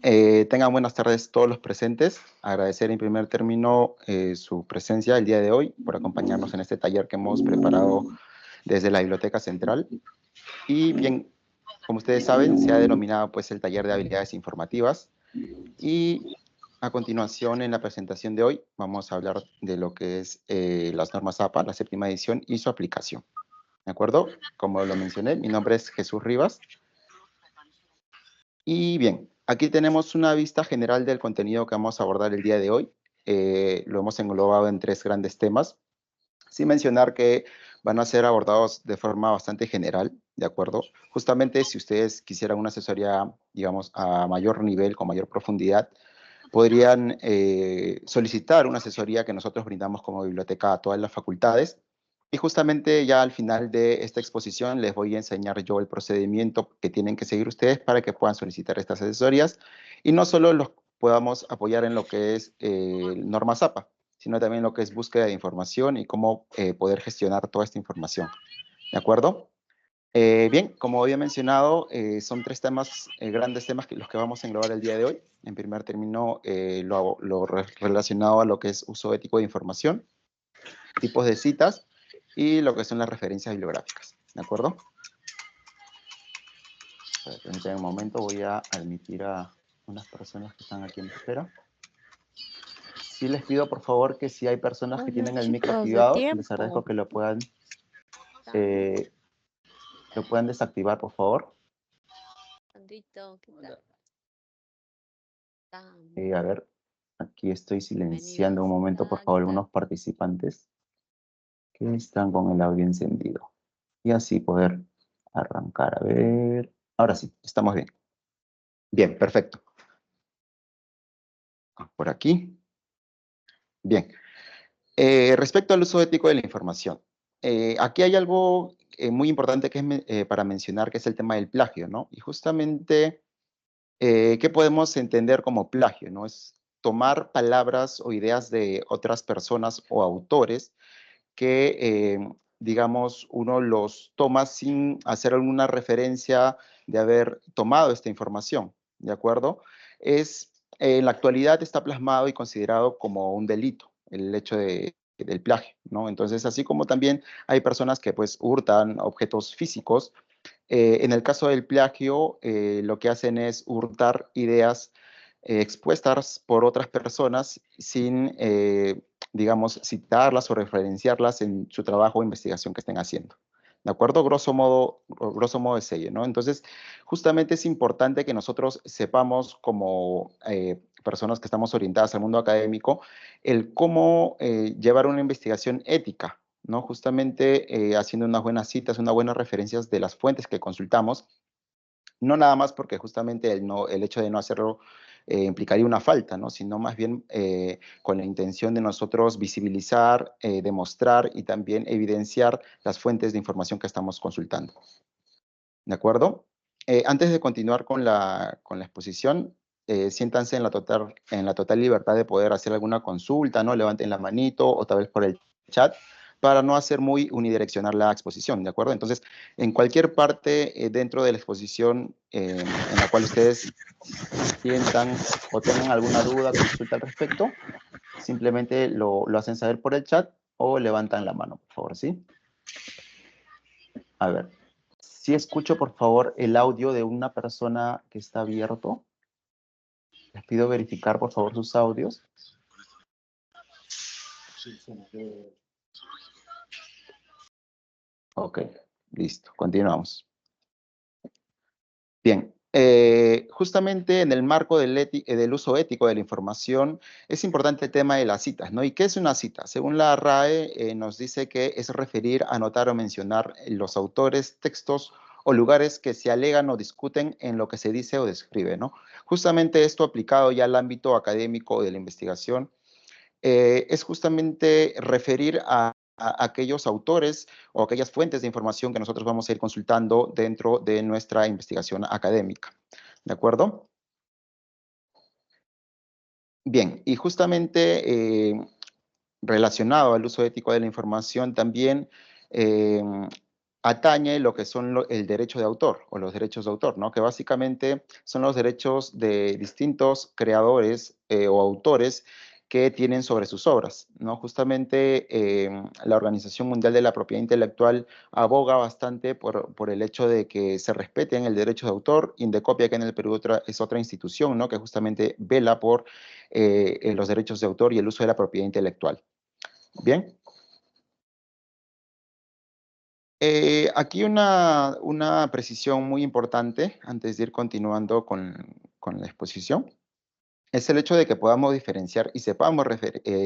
Tengan buenas tardes todos los presentes. Agradecer en primer término su presencia el día de hoy por acompañarnos en este taller que hemos preparado desde la Biblioteca Central. Y bien, como ustedes saben, se ha denominado pues el taller de habilidades informativas. Y a continuación, en la presentación de hoy, vamos a hablar de lo que es las normas APA, la séptima edición y su aplicación. ¿De acuerdo? Como lo mencioné, mi nombre es Jesús Rivas. Y bien, aquí tenemos una vista general del contenido que vamos a abordar el día de hoy. Lo hemos englobado en 3 grandes temas, sin mencionar que van a ser abordados de forma bastante general, ¿de acuerdo? Justamente si ustedes quisieran una asesoría, digamos, a mayor nivel, con mayor profundidad, podrían solicitar una asesoría que nosotros brindamos como biblioteca a todas las facultades. Y justamente ya al final de esta exposición les voy a enseñar yo el procedimiento que tienen que seguir ustedes para que puedan solicitar estas asesorías y no solo los podamos apoyar en lo que es normas APA, sino también lo que es búsqueda de información y cómo poder gestionar toda esta información. ¿De acuerdo? Bien, como había mencionado, son 3 temas, grandes temas los que vamos a englobar el día de hoy. En primer término, relacionado a lo que es uso ético de información, tipos de citas y lo que son las referencias bibliográficas. ¿De acuerdo? Permítanme un momento, voy a admitir a unas personas que están aquí en espera. Sí les pido, por favor, que si hay personas que tienen el micro activado, les agradezco que lo puedan desactivar, por favor. A ver, aquí estoy silenciando un momento, por favor, algunos participantes que están con el audio encendido. Y así poder arrancar. A ver. Ahora sí, estamos bien. Bien, perfecto. Por aquí. Bien. Respecto al uso ético de la información. Aquí hay algo muy importante que es para mencionar, que es el tema del plagio, ¿no? Y justamente, ¿qué podemos entender como plagio, no? Es tomar palabras o ideas de otras personas o autores que, digamos, uno los toma sin hacer alguna referencia de haber tomado esta información, ¿de acuerdo? En la actualidad está plasmado y considerado como un delito el hecho del plagio, ¿no? Entonces, así como también hay personas que pues hurtan objetos físicos, en el caso del plagio, lo que hacen es hurtar ideas expuestas por otras personas sin, digamos, citarlas o referenciarlas en su trabajo o investigación que estén haciendo. ¿De acuerdo? Grosso modo es ello, ¿no? Entonces, justamente es importante que nosotros sepamos como personas que estamos orientadas al mundo académico, el cómo llevar una investigación ética, ¿no? Justamente haciendo unas buenas citas, unas buenas referencias de las fuentes que consultamos, no nada más porque justamente el hecho de no hacerlo implicaría una falta, ¿no? Sino más bien con la intención de nosotros visibilizar, demostrar y también evidenciar las fuentes de información que estamos consultando. ¿De acuerdo? Antes de continuar con la exposición, siéntanse en la total libertad de poder hacer alguna consulta, ¿no? Levanten la manito o tal vez por el chat para no hacer muy unidireccional la exposición, ¿de acuerdo? Entonces, en cualquier parte dentro de la exposición en la cual ustedes sientan o tengan alguna duda, consulta al respecto, simplemente lo hacen saber por el chat o levantan la mano, por favor, ¿sí? A ver. Si escucho, por favor, el audio de una persona que está abierto. Les pido verificar, por favor, sus audios. Ok, listo, continuamos. Bien, justamente en el marco del uso ético de la información, es importante el tema de las citas, ¿no? ¿Y qué es una cita? Según la RAE, nos dice que es referir, anotar o mencionar los autores, textos o lugares que se alegan o discuten en lo que se dice o describe, ¿no? Justamente esto aplicado ya al ámbito académico de la investigación, es justamente referir a aquellos autores o aquellas fuentes de información que nosotros vamos a ir consultando dentro de nuestra investigación académica. ¿De acuerdo? Bien, y justamente relacionado al uso ético de la información también, atañe lo que son el derecho de autor o los derechos de autor, ¿no? Que básicamente son los derechos de distintos creadores o autores que tienen sobre sus obras, ¿no? Justamente la Organización Mundial de la Propiedad Intelectual aboga bastante por el hecho de que se respeten el derecho de autor. Indecopia, que en el Perú es otra institución, ¿no? Que justamente vela por los derechos de autor y el uso de la propiedad intelectual. Bien. Aquí una precisión muy importante antes de ir continuando con la exposición. Es el hecho de que podamos diferenciar y sepamos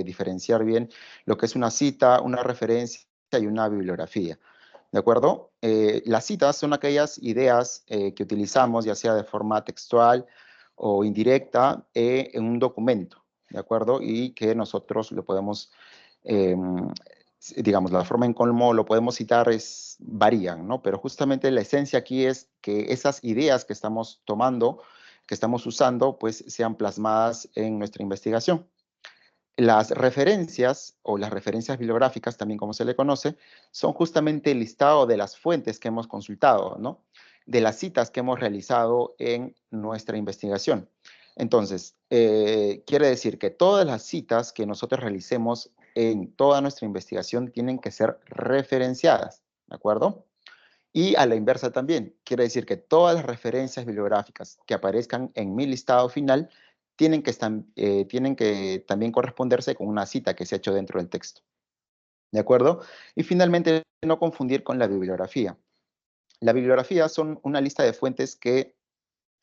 diferenciar bien lo que es una cita, una referencia y una bibliografía. ¿De acuerdo? Las citas son aquellas ideas que utilizamos, ya sea de forma textual o indirecta, en un documento, ¿de acuerdo? Y que nosotros lo podemos, digamos, la forma en cómo lo podemos citar varían, ¿no? Pero justamente la esencia aquí es que esas ideas que estamos tomando, que estamos usando, pues sean plasmadas en nuestra investigación. Las referencias o las referencias bibliográficas, también como se le conoce, son justamente el listado de las fuentes que hemos consultado, ¿no? De las citas que hemos realizado en nuestra investigación. Entonces, quiere decir que todas las citas que nosotros realicemos en toda nuestra investigación tienen que ser referenciadas, ¿de acuerdo? Y a la inversa también, quiere decir que todas las referencias bibliográficas que aparezcan en mi listado final tienen que también corresponderse con una cita que se ha hecho dentro del texto. ¿De acuerdo? Y finalmente, no confundir con la bibliografía. La bibliografía son una lista de fuentes que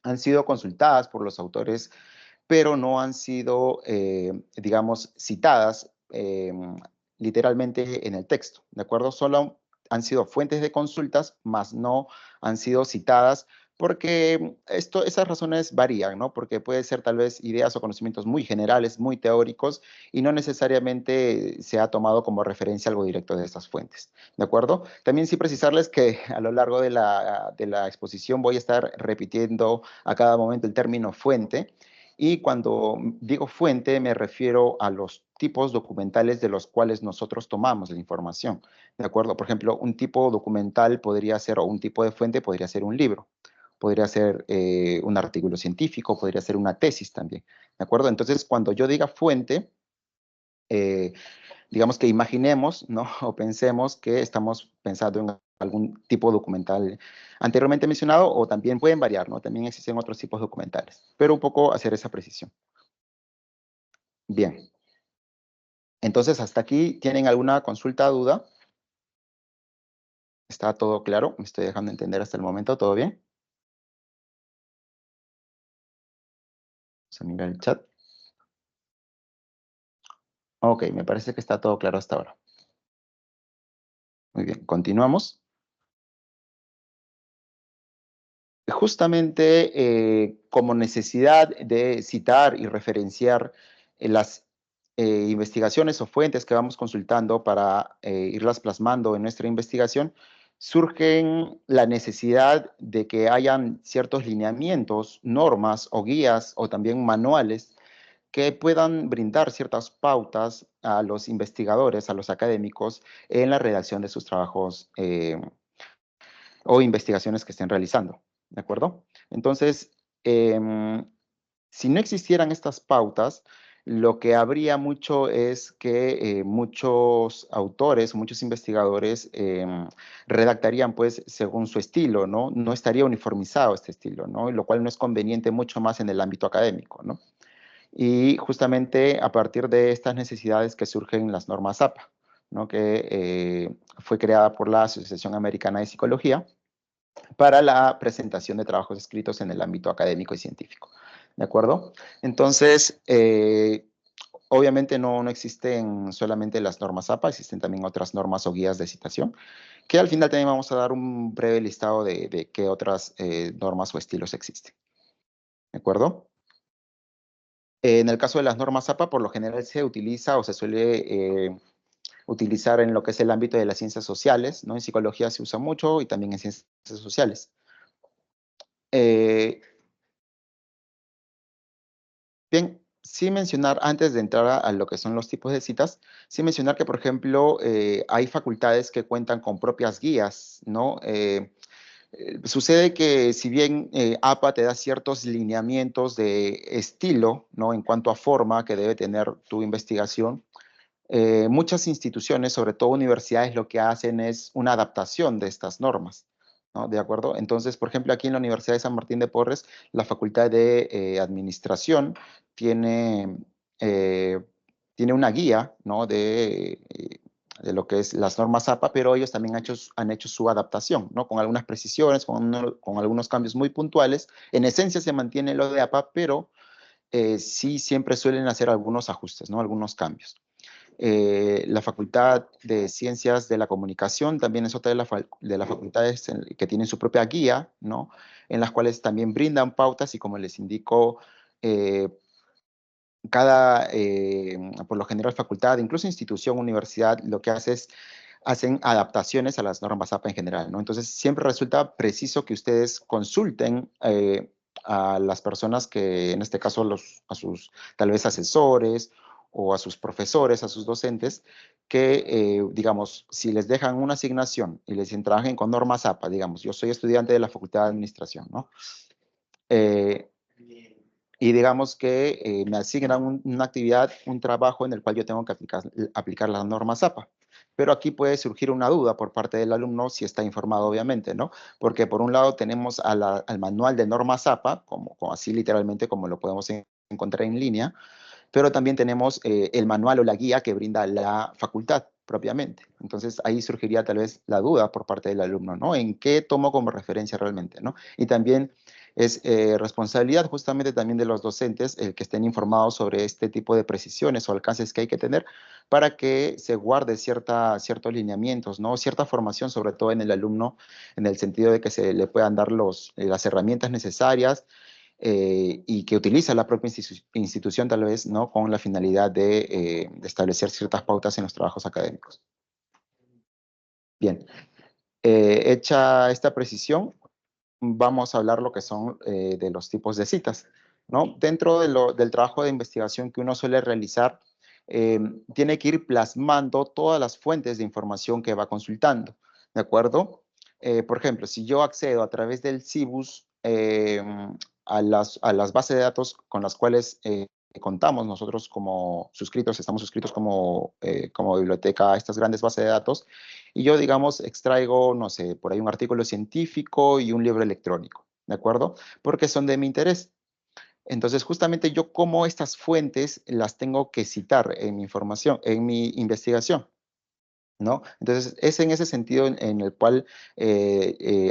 han sido consultadas por los autores, pero no han sido, digamos, citadas literalmente en el texto, ¿de acuerdo? Solo han sido fuentes de consultas, más no han sido citadas, porque esas razones varían, ¿no? Porque puede ser tal vez ideas o conocimientos muy generales, muy teóricos, y no necesariamente se ha tomado como referencia algo directo de estas fuentes, ¿de acuerdo? También sí precisarles que a lo largo de la exposición voy a estar repitiendo a cada momento el término fuente, y cuando digo fuente, me refiero a los tipos documentales de los cuales nosotros tomamos la información, ¿de acuerdo? Por ejemplo, un tipo documental podría ser, o un tipo de fuente podría ser un libro, podría ser un artículo científico, podría ser una tesis también, ¿de acuerdo? Entonces, cuando yo diga fuente, eh, digamos que imaginemos, ¿no? O pensemos que estamos pensando en algún tipo documental anteriormente mencionado, o también pueden variar, ¿no? También existen otros tipos documentales, pero un poco hacer esa precisión. Bien, entonces hasta aquí, ¿tienen alguna consulta, duda? ¿Está todo claro? ¿Me estoy dejando entender hasta el momento? ¿Todo bien? Vamos a mirar el chat. Ok, me parece que está todo claro hasta ahora. Muy bien, continuamos. Justamente como necesidad de citar y referenciar las investigaciones o fuentes que vamos consultando para irlas plasmando en nuestra investigación, surgen la necesidad de que hayan ciertos lineamientos, normas o guías o también manuales que puedan brindar ciertas pautas a los investigadores, a los académicos, en la redacción de sus trabajos o investigaciones que estén realizando, ¿de acuerdo? Entonces, si no existieran estas pautas, lo que habría mucho es que muchos autores, muchos investigadores redactarían pues según su estilo, ¿no? No estaría uniformizado este estilo, ¿no? Lo cual no es conveniente mucho más en el ámbito académico, ¿no? Y justamente a partir de estas necesidades que surgen las normas APA, ¿no? Que fue creada por la Asociación Americana de Psicología para la presentación de trabajos escritos en el ámbito académico y científico. ¿De acuerdo? Entonces, obviamente no existen solamente las normas APA, existen también otras normas o guías de citación, que al final también vamos a dar un breve listado de qué otras normas o estilos existen. ¿De acuerdo? En el caso de las normas APA, por lo general se utiliza o se suele utilizar en lo que es el ámbito de las ciencias sociales, ¿no? En psicología se usa mucho y también en ciencias sociales. Eh, Bien, sí mencionar, antes de entrar a lo que son los tipos de citas, sí mencionar que, por ejemplo, hay facultades que cuentan con propias guías, ¿no? Sucede que si bien APA te da ciertos lineamientos de estilo, ¿no? En cuanto a forma que debe tener tu investigación, muchas instituciones, sobre todo universidades, lo que hacen es una adaptación de estas normas, ¿no? ¿De acuerdo? Entonces, por ejemplo, aquí en la Universidad de San Martín de Porres, la Facultad de Administración tiene, eh, tiene una guía, ¿no? De lo que es las normas APA, pero ellos también han hecho su adaptación, ¿no? Con algunas precisiones, con algunos cambios muy puntuales. En esencia se mantiene lo de APA, pero sí siempre suelen hacer algunos ajustes, ¿no? Algunos cambios. La Facultad de Ciencias de la Comunicación también es otra de las facultades que tienen su propia guía, ¿no? En las cuales también brindan pautas y como les indico, eh, por lo general facultad, incluso institución, universidad, lo que hace es hacen adaptaciones a las normas APA en general, ¿no? Entonces, siempre resulta preciso que ustedes consulten a las personas que, en este caso, a sus tal vez asesores o a sus profesores, a sus docentes, que, digamos, si les dejan una asignación y les dicen trabajen con normas APA, digamos, yo soy estudiante de la Facultad de Administración, ¿no? Eh, y digamos que me asignan una actividad, un trabajo en el cual yo tengo que aplicar las normas APA. Pero aquí puede surgir una duda por parte del alumno si está informado, obviamente, ¿no? Porque por un lado tenemos al manual de normas APA, como así literalmente como lo podemos encontrar en línea, pero también tenemos el manual o la guía que brinda la facultad propiamente. Entonces ahí surgiría tal vez la duda por parte del alumno, ¿no? ¿En qué tomo como referencia realmente, ¿no? Y también es responsabilidad justamente también de los docentes el que estén informados sobre este tipo de precisiones o alcances que hay que tener para que se guarde ciertos lineamientos, ¿no? Cierta formación, sobre todo en el alumno, en el sentido de que se le puedan dar las herramientas necesarias y que utiliza la propia institución tal vez, ¿no? Con la finalidad de establecer ciertas pautas en los trabajos académicos. Bien, hecha esta precisión, vamos a hablar lo que son de los tipos de citas, ¿no? Dentro del trabajo de investigación que uno suele realizar, eh, tiene que ir plasmando todas las fuentes de información que va consultando, ¿de acuerdo? Por ejemplo, si yo accedo a través del CIBUS a las bases de datos con las cuales contamos nosotros como suscritos, estamos suscritos como biblioteca a estas grandes bases de datos, y yo, digamos, extraigo, no sé, por ahí un artículo científico y un libro electrónico, ¿de acuerdo? Porque son de mi interés. Entonces, justamente yo como estas fuentes las tengo que citar en mi información, en mi investigación, ¿no? Entonces, es en ese sentido en el cual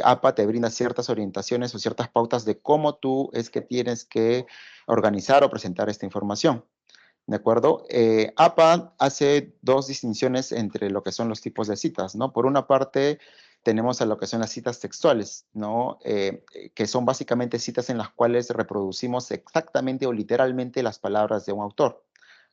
APA te brinda ciertas orientaciones o ciertas pautas de cómo tú es que tienes que organizar o presentar esta información. ¿De acuerdo? APA hace dos distinciones entre lo que son los tipos de citas, ¿no? Por una parte, tenemos a lo que son las citas textuales, ¿no? Que son básicamente citas en las cuales reproducimos exactamente o literalmente las palabras de un autor,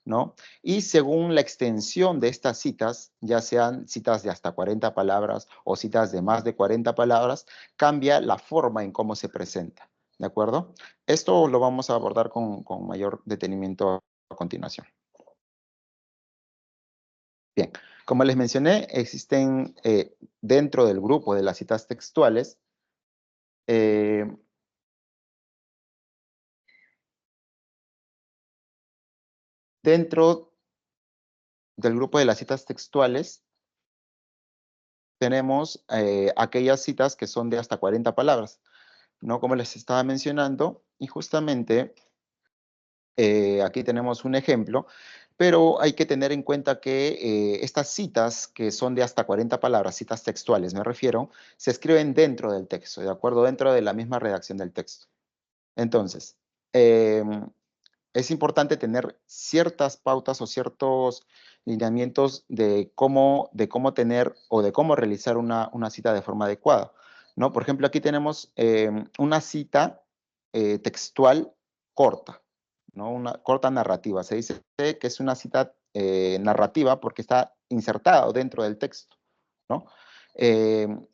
¿no? Y según la extensión de estas citas, ya sean citas de hasta 40 palabras o citas de más de 40 palabras, cambia la forma en cómo se presenta, ¿de acuerdo? Esto lo vamos a abordar con mayor detenimiento a continuación. Bien, como les mencioné, existen dentro del grupo de las citas textuales, eh, dentro del grupo de las citas textuales tenemos aquellas citas que son de hasta 40 palabras, ¿no? Como les estaba mencionando, y justamente aquí tenemos un ejemplo, pero hay que tener en cuenta que estas citas, que son de hasta 40 palabras, citas textuales me refiero, se escriben dentro del texto, ¿de acuerdo? Dentro de la misma redacción del texto. Entonces, es importante tener ciertas pautas o ciertos lineamientos de cómo tener o de cómo realizar una cita de forma adecuada, ¿no? Por ejemplo, aquí tenemos una cita textual corta, ¿no? Una corta narrativa. Se dice que es una cita narrativa porque está insertada dentro del texto, ¿no?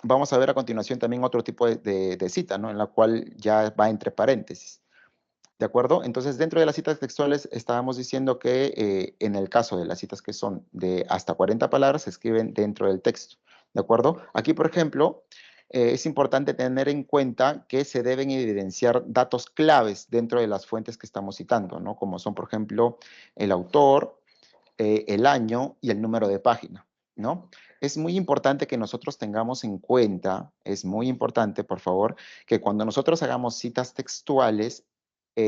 Vamos a ver a continuación también otro tipo de cita, ¿no? En la cual ya va entre paréntesis. ¿De acuerdo? Entonces, dentro de las citas textuales estábamos diciendo que en el caso de las citas que son de hasta 40 palabras, se escriben dentro del texto. ¿De acuerdo? Aquí, por ejemplo, es importante tener en cuenta que se deben evidenciar datos claves dentro de las fuentes que estamos citando, ¿no? Como son, por ejemplo, el autor, el año y el número de página, ¿no? Es muy importante que nosotros tengamos en cuenta, es muy importante, por favor, que cuando nosotros hagamos citas textuales,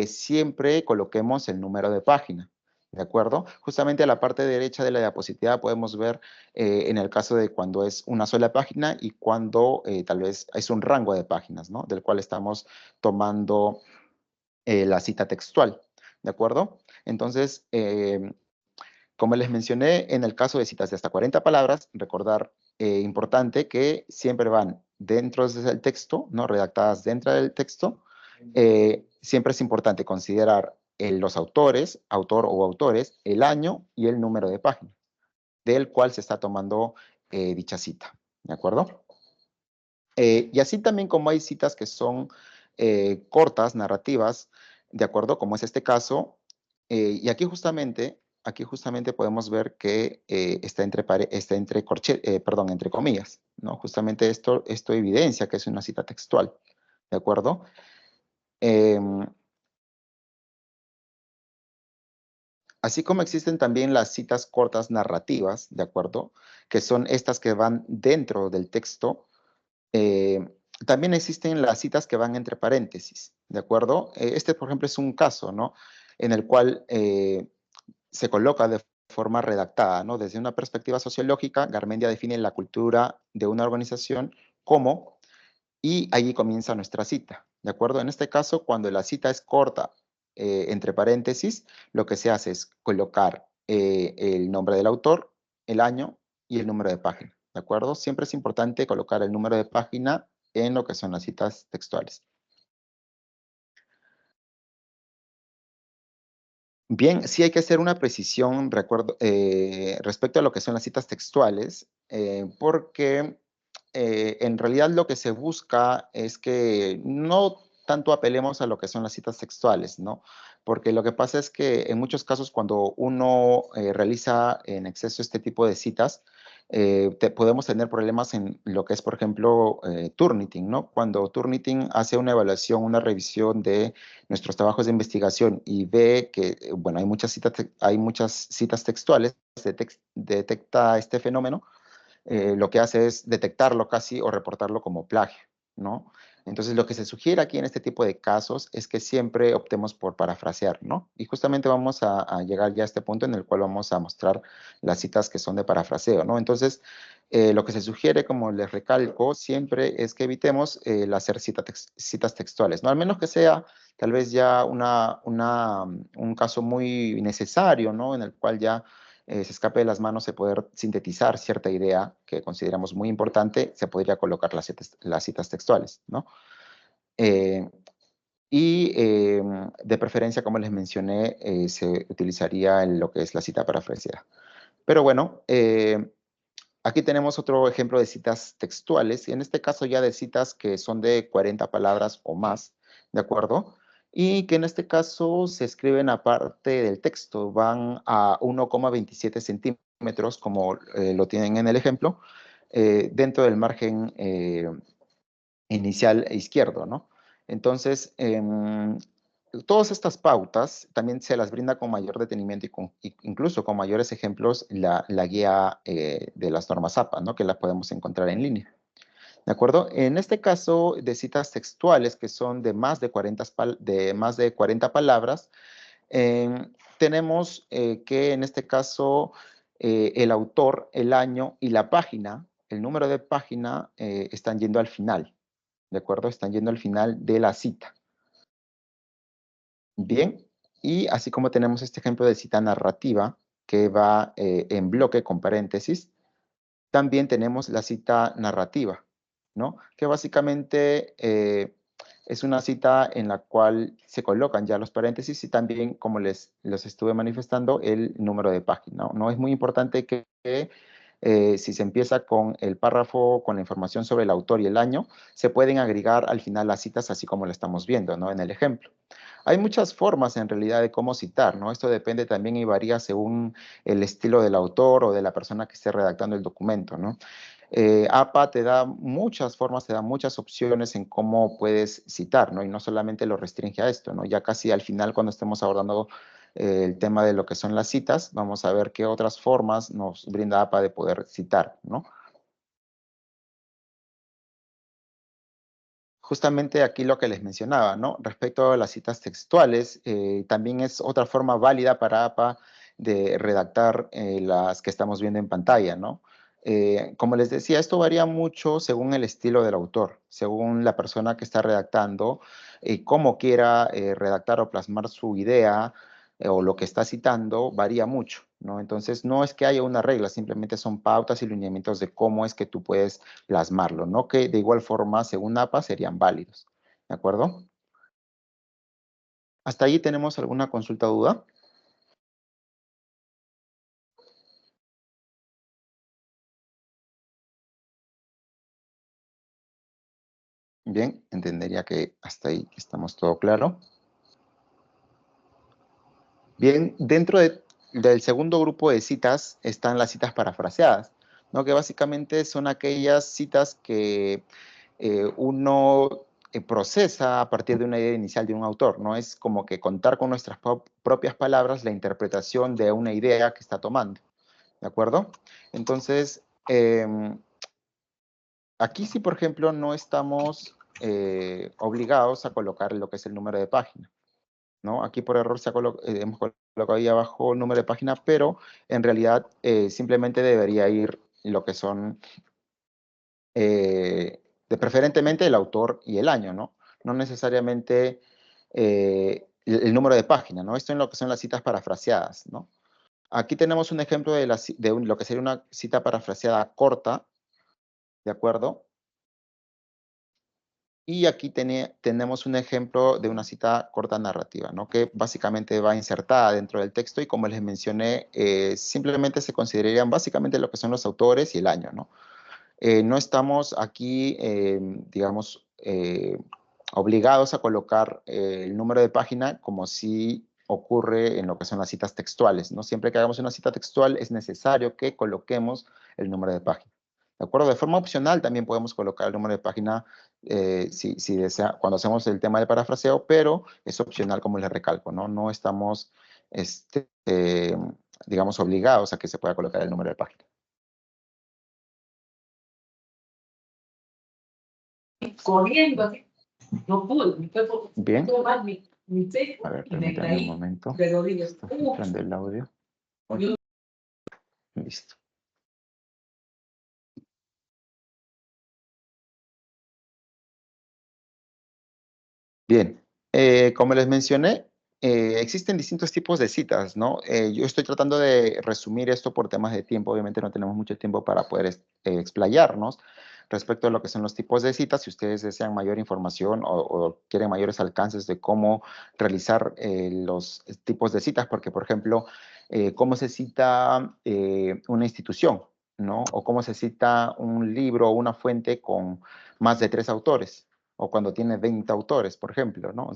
siempre coloquemos el número de página, ¿de acuerdo? Justamente a la parte derecha de la diapositiva podemos ver en el caso de cuando es una sola página y cuando tal vez es un rango de páginas, ¿no? Del cual estamos tomando la cita textual, ¿de acuerdo? Entonces, como les mencioné, en el caso de citas de hasta 40 palabras, recordar importante que siempre van dentro del texto, ¿no? Redactadas dentro del texto. Siempre es importante considerar los autores, autor o autores, el año y el número de página del cual se está tomando dicha cita, ¿de acuerdo? Y así también como hay citas que son cortas, narrativas, ¿de acuerdo? Como es este caso. Y aquí justamente podemos ver que está entre comillas, ¿no? Justamente esto evidencia que es una cita textual, ¿de acuerdo? Em, Así como existen también las citas cortas narrativas, ¿de acuerdo? Que son estas que van dentro del texto. Eh, También existen las citas que van entre paréntesis, ¿de acuerdo? Este, por ejemplo, es un caso, ¿no? En el cual se coloca de forma redactada, ¿no? Desde una perspectiva sociológica, Garmendia define la cultura de una organización como, y allí comienza nuestra cita, ¿de acuerdo? En este caso, cuando la cita es corta, entre paréntesis, lo que se hace es colocar el nombre del autor, el año y el número de página, ¿de acuerdo? Siempre es importante colocar el número de página en lo que son las citas textuales. Bien, sí hay que hacer una precisión respecto a lo que son las citas textuales, porque en realidad lo que se busca es que no tanto apelemos a lo que son las citas textuales, ¿no? Porque lo que pasa es que en muchos casos cuando uno realiza en exceso este tipo de citas, podemos tener problemas en lo que es, por ejemplo, Turnitin, ¿no? Cuando Turnitin hace una evaluación, una revisión de nuestros trabajos de investigación y ve que, bueno, hay muchas citas textuales, detecta este fenómeno, lo que hace es detectarlo casi o reportarlo como plagio, ¿no? Entonces, lo que se sugiere aquí en este tipo de casos es que siempre optemos por parafrasear, ¿no? Y justamente vamos a llegar ya a este punto en el cual vamos a mostrar las citas que son de parafraseo, ¿no? Entonces, lo que se sugiere, como les recalco, siempre es que evitemos el hacer citas textuales, ¿no? Al menos que sea tal vez ya un caso muy necesario, ¿no? En el cual ya se escape de las manos de poder sintetizar cierta idea que consideramos muy importante, se podría colocar las citas textuales, ¿no? Eh, de preferencia, como les mencioné, se utilizaría en lo que es la cita parafraseada. Pero bueno, aquí tenemos otro ejemplo de citas textuales, y en este caso ya de citas que son de 40 palabras o más, ¿de acuerdo? Y que en este caso se escriben aparte del texto, van a 1,27 centímetros, como lo tienen en el ejemplo, dentro del margen inicial e izquierdo, ¿no? Entonces, todas estas pautas también se las brinda con mayor detenimiento incluso con mayores ejemplos la guía de las normas APA, ¿no? Que la podemos encontrar en línea. ¿De acuerdo? En este caso de citas textuales que son de más de 40 palabras, tenemos que en este caso el autor, el año y la página, el número de página están yendo al final. ¿De acuerdo? Están yendo al final de la cita. Bien, y así como tenemos este ejemplo de cita narrativa que va en bloque con paréntesis, también tenemos la cita narrativa, ¿no? Que básicamente es una cita en la cual se colocan ya los paréntesis y también, como los estuve manifestando, el número de página, ¿no? Es muy importante que si se empieza con el párrafo con la información sobre el autor y el año, se pueden agregar al final las citas así como lo estamos viendo, ¿no? En el ejemplo. Hay muchas formas en realidad de cómo citar, ¿no? Esto depende también y varía según el estilo del autor o de la persona que esté redactando el documento, ¿no? APA te da muchas formas, te da muchas opciones en cómo puedes citar, ¿no? Y no solamente lo restringe a esto, ¿no? Ya casi al final, cuando estemos abordando el tema de lo que son las citas, vamos a ver qué otras formas nos brinda APA de poder citar, ¿no? Justamente aquí lo que les mencionaba, ¿no? Respecto a las citas textuales, también es otra forma válida para APA de redactar las que estamos viendo en pantalla, ¿no? Como les decía, esto varía mucho según el estilo del autor, según la persona que está redactando, cómo quiera redactar o plasmar su idea o lo que está citando, varía mucho, ¿no? Entonces, no es que haya una regla, simplemente son pautas y lineamientos de cómo es que tú puedes plasmarlo, ¿no? Que de igual forma, según APA, serían válidos, ¿de acuerdo? ¿Hasta ahí tenemos alguna consulta o duda? Bien, entendería que hasta ahí estamos todo claro. Bien, del segundo grupo de citas están las citas parafraseadas, ¿no? Que básicamente son aquellas citas que uno procesa a partir de una idea inicial de un autor, ¿no? Es como que contar con nuestras propias palabras la interpretación de una idea que está tomando, ¿de acuerdo? Entonces, aquí sí, por ejemplo, no estamos obligados a colocar lo que es el número de página, ¿no? Aquí por error hemos colocado ahí abajo el número de página, pero en realidad simplemente debería ir lo que son, preferentemente el autor y el año, ¿no? No necesariamente el número de página, ¿no? Esto en lo que son las citas parafraseadas, ¿no? Aquí tenemos un ejemplo lo que sería una cita parafraseada corta, ¿de acuerdo? Y aquí tenemos un ejemplo de una cita corta narrativa, ¿no? Que básicamente va insertada dentro del texto y como les mencioné, simplemente se considerarían básicamente lo que son los autores y el año, ¿no? No estamos aquí, digamos, obligados a colocar el número de página como si ocurre en lo que son las citas textuales, ¿no? Siempre que hagamos una cita textual es necesario que coloquemos el número de página. ¿De acuerdo? De forma opcional también podemos colocar el número de página si desea, cuando hacemos el tema del parafraseo, pero es opcional como les recalco, ¿no? No estamos, digamos, obligados a que se pueda colocar el número de página. Corriendo, no pude, Bien. tomar mi teco A ver, y me permítanme un caí, momento. pero digo, Está filtrando el audio. Listo. Bien, como les mencioné, existen distintos tipos de citas, ¿no? Yo estoy tratando de resumir esto por temas de tiempo, obviamente no tenemos mucho tiempo para poder explayarnos respecto a lo que son los tipos de citas. Si ustedes desean mayor información o quieren mayores alcances de cómo realizar los tipos de citas, porque, por ejemplo, cómo se cita una institución, ¿no? O cómo se cita un libro o una fuente con más de 3 autores o cuando tiene 20 autores, por ejemplo, ¿no?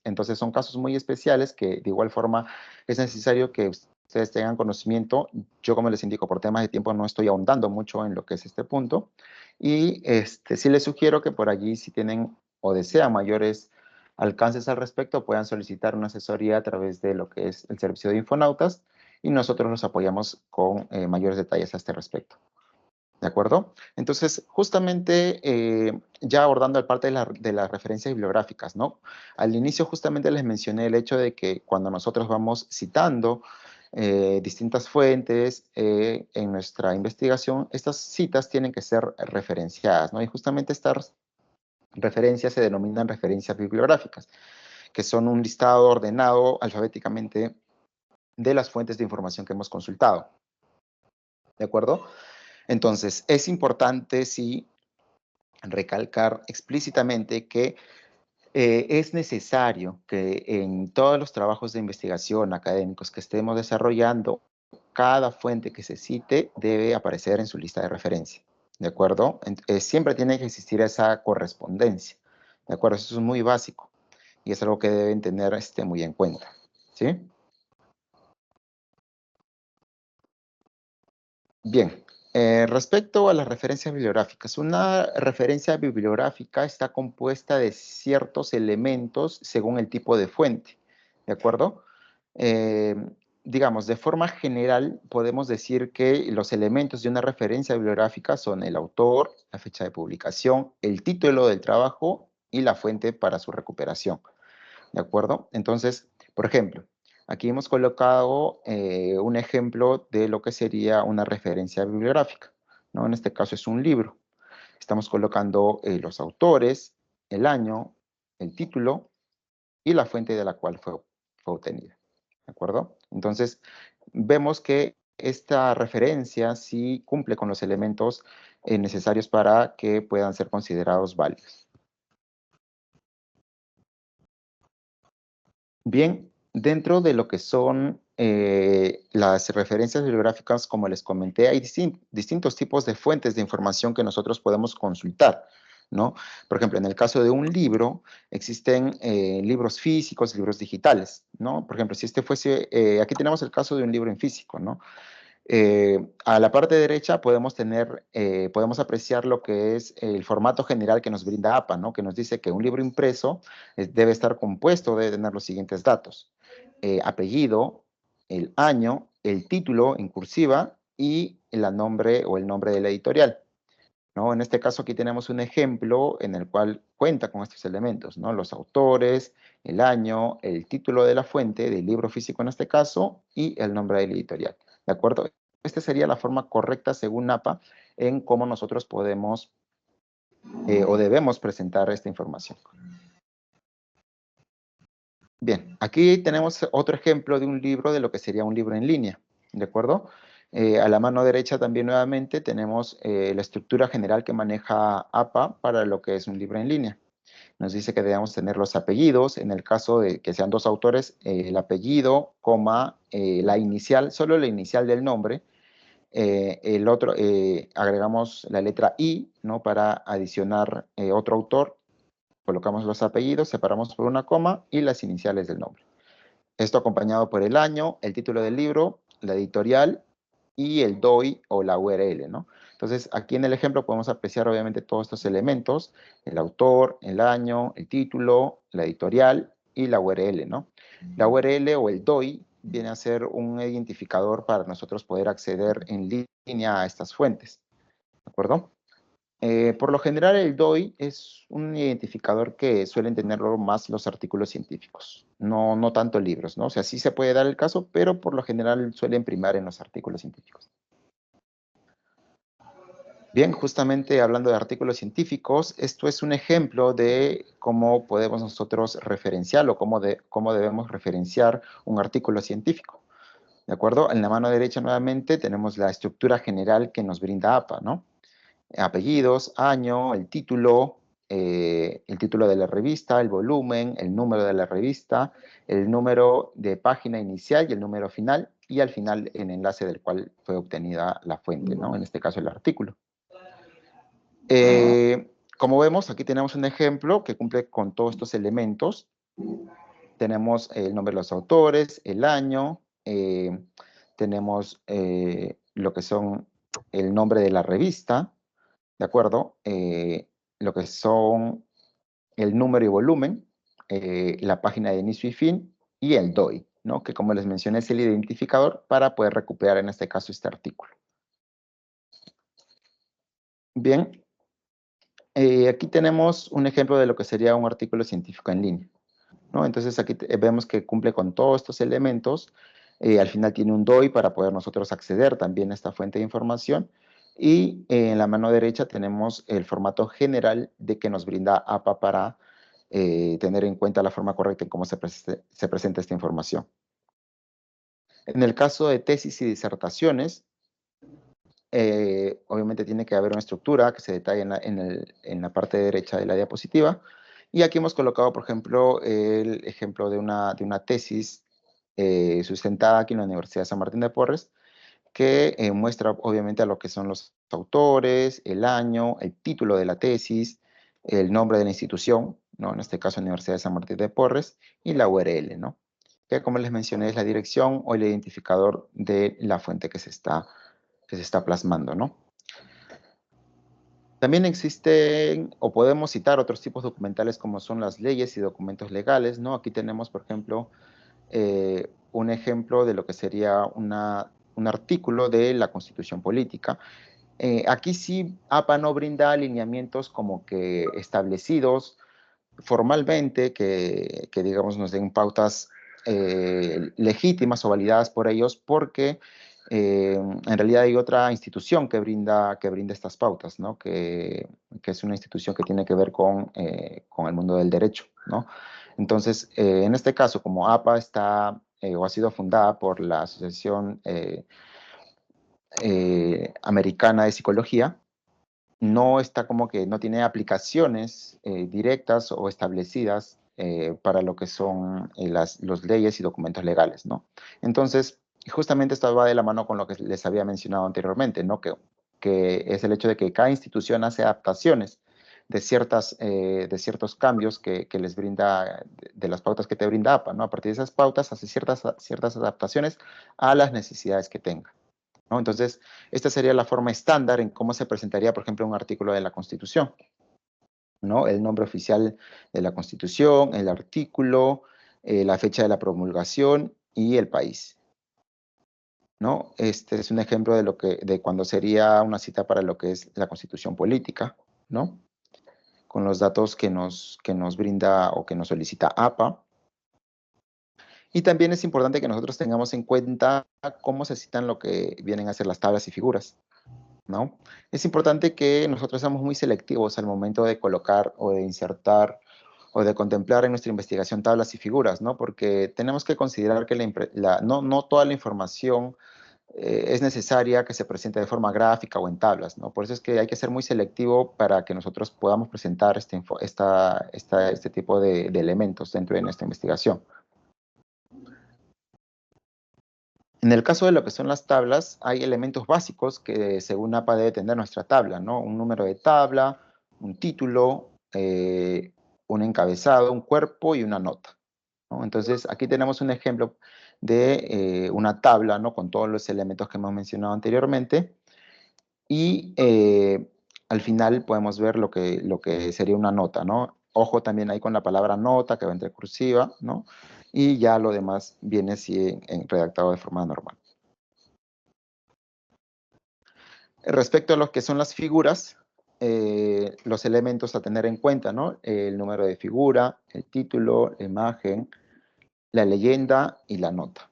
Entonces son casos muy especiales que de igual forma es necesario que ustedes tengan conocimiento. Yo, como les indico, por temas de tiempo no estoy ahondando mucho en lo que es este punto. Y sí les sugiero que por allí, si tienen o desean mayores alcances al respecto, puedan solicitar una asesoría a través de lo que es el servicio de Infonautas y nosotros los apoyamos con mayores detalles a este respecto. ¿De acuerdo? Entonces, justamente ya abordando la parte de las referencias bibliográficas, ¿no? Al inicio justamente les mencioné el hecho de que cuando nosotros vamos citando distintas fuentes en nuestra investigación, estas citas tienen que ser referenciadas, ¿no? Y justamente estas referencias se denominan referencias bibliográficas, que son un listado ordenado alfabéticamente de las fuentes de información que hemos consultado. ¿De acuerdo? Entonces, es importante, sí, recalcar explícitamente que es necesario que en todos los trabajos de investigación académicos que estemos desarrollando cada fuente que se cite debe aparecer en su lista de referencia, ¿de acuerdo? Siempre tiene que existir esa correspondencia, ¿de acuerdo? Eso es muy básico y es algo que deben tener muy en cuenta, ¿sí? Bien, respecto a las referencias bibliográficas, una referencia bibliográfica está compuesta de ciertos elementos según el tipo de fuente, ¿de acuerdo? Eh, digamos, de forma general, podemos decir que los elementos de una referencia bibliográfica son el autor, la fecha de publicación, el título del trabajo y la fuente para su recuperación, ¿de acuerdo? Entonces, por ejemplo, aquí hemos colocado un ejemplo de lo que sería una referencia bibliográfica, ¿no? En este caso es un libro. Estamos colocando los autores, el año, el título y la fuente de la cual fue obtenida, ¿de acuerdo? Entonces, vemos que esta referencia sí cumple con los elementos necesarios para que puedan ser considerados válidos. Bien, dentro de lo que son las referencias bibliográficas, como les comenté, hay distintos tipos de fuentes de información que nosotros podemos consultar, ¿no? Por ejemplo, en el caso de un libro, existen libros físicos, libros digitales, ¿no? Por ejemplo, si este fuese, aquí tenemos el caso de un libro en físico, ¿no? A la parte derecha podemos apreciar lo que es el formato general que nos brinda APA, ¿no? Que nos dice que un libro impreso debe estar compuesto, debe tener los siguientes datos. Apellido, el año, el título en cursiva y nombre o el nombre de la editorial, ¿no? En este caso aquí tenemos un ejemplo en el cual cuenta con estos elementos, ¿no? Los autores, el año, el título de la fuente, del libro físico en este caso, y el nombre de la editorial, ¿de acuerdo? Esta sería la forma correcta según APA en cómo nosotros podemos o debemos presentar esta información. Bien, aquí tenemos otro ejemplo de un libro, de lo que sería un libro en línea, ¿de acuerdo? A la mano derecha también nuevamente tenemos la estructura general que maneja APA para lo que es un libro en línea. Nos dice que debemos tener los apellidos, en el caso de que sean dos autores, el apellido, coma, la inicial, solo la inicial del nombre, el otro, agregamos la letra I, ¿no? Para adicionar otro autor, colocamos los apellidos, separamos por una coma y las iniciales del nombre. Esto acompañado por el año, el título del libro, la editorial y el DOI o la URL, ¿no? Entonces, aquí en el ejemplo podemos apreciar obviamente todos estos elementos, el autor, el año, el título, la editorial y la URL, ¿no? La URL o el DOI viene a ser un identificador para nosotros poder acceder en línea a estas fuentes, ¿de acuerdo? Por lo general, el DOI es un identificador que suelen tenerlo más los artículos científicos, no tanto libros, ¿no? O sea, sí se puede dar el caso, pero por lo general suelen primar en los artículos científicos. Bien, justamente hablando de artículos científicos, esto es un ejemplo de cómo podemos nosotros referenciar o cómo debemos referenciar un artículo científico. ¿De acuerdo? En la mano derecha nuevamente tenemos la estructura general que nos brinda APA, ¿no? Apellidos, año, el título de la revista, el volumen, el número de la revista, el número de página inicial y el número final, y al final el enlace del cual fue obtenida la fuente, ¿no? En este caso el artículo. Como vemos, aquí tenemos un ejemplo que cumple con todos estos elementos. Tenemos el nombre de los autores, el año, tenemos lo que son el nombre de la revista, ¿de acuerdo? Lo que son el número y volumen, la página de inicio y fin y el DOI, ¿no? Que como les mencioné es el identificador para poder recuperar en este caso este artículo. Bien, aquí tenemos un ejemplo de lo que sería un artículo científico en línea, ¿no? Entonces aquí vemos que cumple con todos estos elementos, al final tiene un DOI para poder nosotros acceder también a esta fuente de información, y en la mano derecha tenemos el formato general de que nos brinda APA para tener en cuenta la forma correcta en cómo se presenta esta información. En el caso de tesis y disertaciones, obviamente tiene que haber una estructura que se detalla en la parte derecha de la diapositiva, y aquí hemos colocado, por ejemplo, el ejemplo de una tesis sustentada aquí en la Universidad de San Martín de Porres, que muestra obviamente a lo que son los autores, el año, el título de la tesis, el nombre de la institución, ¿no? En este caso Universidad de San Martín de Porres, y la URL, ¿no? Que como les mencioné es la dirección o el identificador de la fuente que se está plasmando, ¿no? También existen, o podemos citar otros tipos documentales como son las leyes y documentos legales, ¿no? Aquí tenemos, por ejemplo, un ejemplo de lo que sería un artículo de la Constitución Política. Aquí sí, APA no brinda alineamientos como que establecidos formalmente, que digamos nos den pautas legítimas o validadas por ellos, porque en realidad hay otra institución que brinda estas pautas, ¿no? Que es una institución que tiene que ver con el mundo del derecho, ¿no? Entonces, en este caso, como APA está o ha sido fundada por la Asociación Americana de Psicología, no está como que no tiene aplicaciones directas o establecidas para lo que son los leyes y documentos legales, ¿no? Entonces, justamente esto va de la mano con lo que les había mencionado anteriormente, ¿no? Que es el hecho de que cada institución hace adaptaciones de ciertos cambios que les brinda, de las pautas que te brinda APA, ¿no? A partir de esas pautas hace ciertas adaptaciones a las necesidades que tenga, ¿no? Entonces, esta sería la forma estándar en cómo se presentaría, por ejemplo, un artículo de la Constitución, ¿no? El nombre oficial de la Constitución, el artículo, la fecha de la promulgación y el país, ¿no? Este es un ejemplo de cuando sería una cita para lo que es la Constitución política, ¿no? Con los datos que nos brinda o que nos solicita APA. Y también es importante que nosotros tengamos en cuenta cómo se citan lo que vienen a ser las tablas y figuras, ¿no? Es importante que nosotros seamos muy selectivos al momento de colocar o de insertar o de contemplar en nuestra investigación tablas y figuras, ¿no? Porque tenemos que considerar que no toda la información es necesaria que se presente de forma gráfica o en tablas, ¿no? Por eso es que hay que ser muy selectivo para que nosotros podamos presentar este tipo de elementos dentro de nuestra investigación. En el caso de lo que son las tablas, hay elementos básicos que según APA debe tener nuestra tabla, ¿no? Un número de tabla, un título, un encabezado, un cuerpo y una nota, ¿no? Entonces, aquí tenemos un ejemplo de una tabla, ¿no? Con todos los elementos que hemos mencionado anteriormente. Y al final podemos ver lo que sería una nota, ¿no? Ojo también ahí con la palabra nota, que va entre cursiva, ¿no? Y ya lo demás viene así redactado de forma normal. Respecto a lo que son las figuras, los elementos a tener en cuenta, ¿no? El número de figura, el título, la imagen, la leyenda y la nota,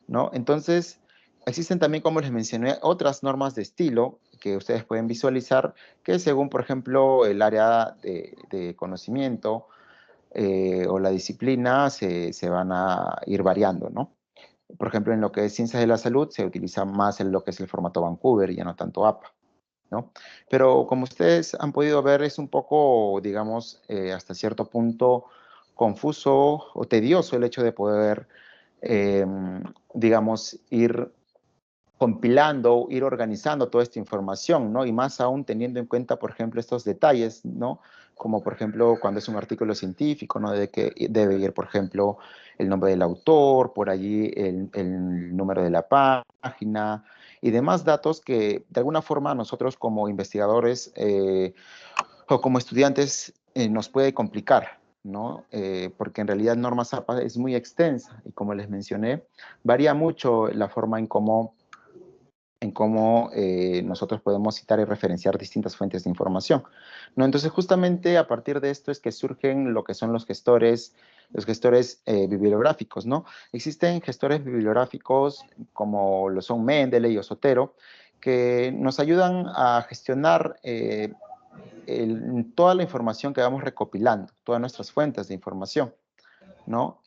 ¿no? Entonces, existen también, como les mencioné, otras normas de estilo que ustedes pueden visualizar, que según, por ejemplo, el área de conocimiento o la disciplina se van a ir variando, ¿no? Por ejemplo, en lo que es ciencias de la salud se utiliza más en lo que es el formato Vancouver y ya no tanto APA, ¿no? Pero como ustedes han podido ver, es un poco, digamos, hasta cierto punto confuso o tedioso el hecho de poder, eh, digamos, ir compilando, ir organizando toda esta información, ¿no? Y más aún teniendo en cuenta, por ejemplo, estos detalles, ¿no? Como, por ejemplo, cuando es un artículo científico, ¿no? De que debe ir, por ejemplo, el nombre del autor, por allí el número de la página y demás datos que, de alguna forma, nosotros como investigadores o como estudiantes nos puede complicar, ¿no? Porque en realidad Normas APA es muy extensa y, como les mencioné, varía mucho la forma en cómo nosotros podemos citar y referenciar distintas fuentes de información, ¿no? Entonces, justamente a partir de esto es que surgen lo que son los gestores bibliográficos, ¿no? Existen gestores bibliográficos como lo son Mendeley o Zotero, que nos ayudan a gestionar toda la información que vamos recopilando, todas nuestras fuentes de información, ¿no?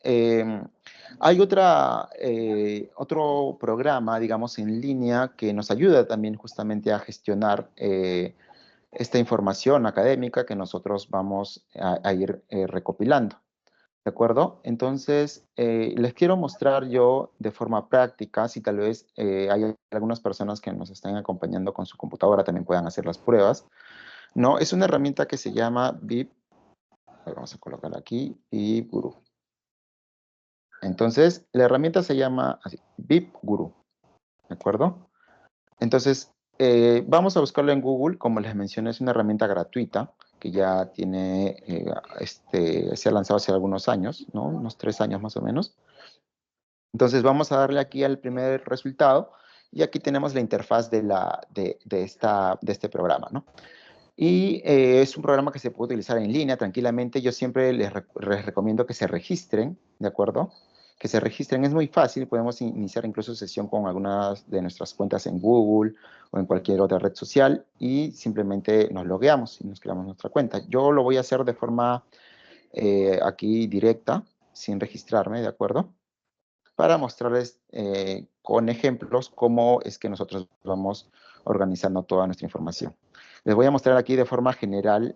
Hay otro programa, digamos, en línea que nos ayuda también justamente a gestionar esta información académica que nosotros vamos a ir recopilando. ¿De acuerdo? Entonces, les quiero mostrar yo de forma práctica, si tal vez hay algunas personas que nos están acompañando con su computadora, también puedan hacer las pruebas, ¿no? Es una herramienta que se llama VIP, vamos a colocarla aquí, VIP Guru. Entonces, la herramienta se llama así, VIP Guru, ¿de acuerdo? Entonces, vamos a buscarlo en Google, como les mencioné, es una herramienta gratuita que ya tiene, se ha lanzado hace algunos años, ¿no? Unos 3 años más o menos. Entonces vamos a darle aquí al primer resultado y aquí tenemos la interfaz de este programa, ¿no? Y es un programa que se puede utilizar en línea tranquilamente. Yo siempre les recomiendo que se registren, ¿de acuerdo? Que se registren, es muy fácil, podemos iniciar incluso sesión con algunas de nuestras cuentas en Google o en cualquier otra red social y simplemente nos logueamos y nos creamos nuestra cuenta. Yo lo voy a hacer de forma aquí directa, sin registrarme, ¿de acuerdo? Para mostrarles con ejemplos cómo es que nosotros vamos organizando toda nuestra información. Les voy a mostrar aquí de forma general,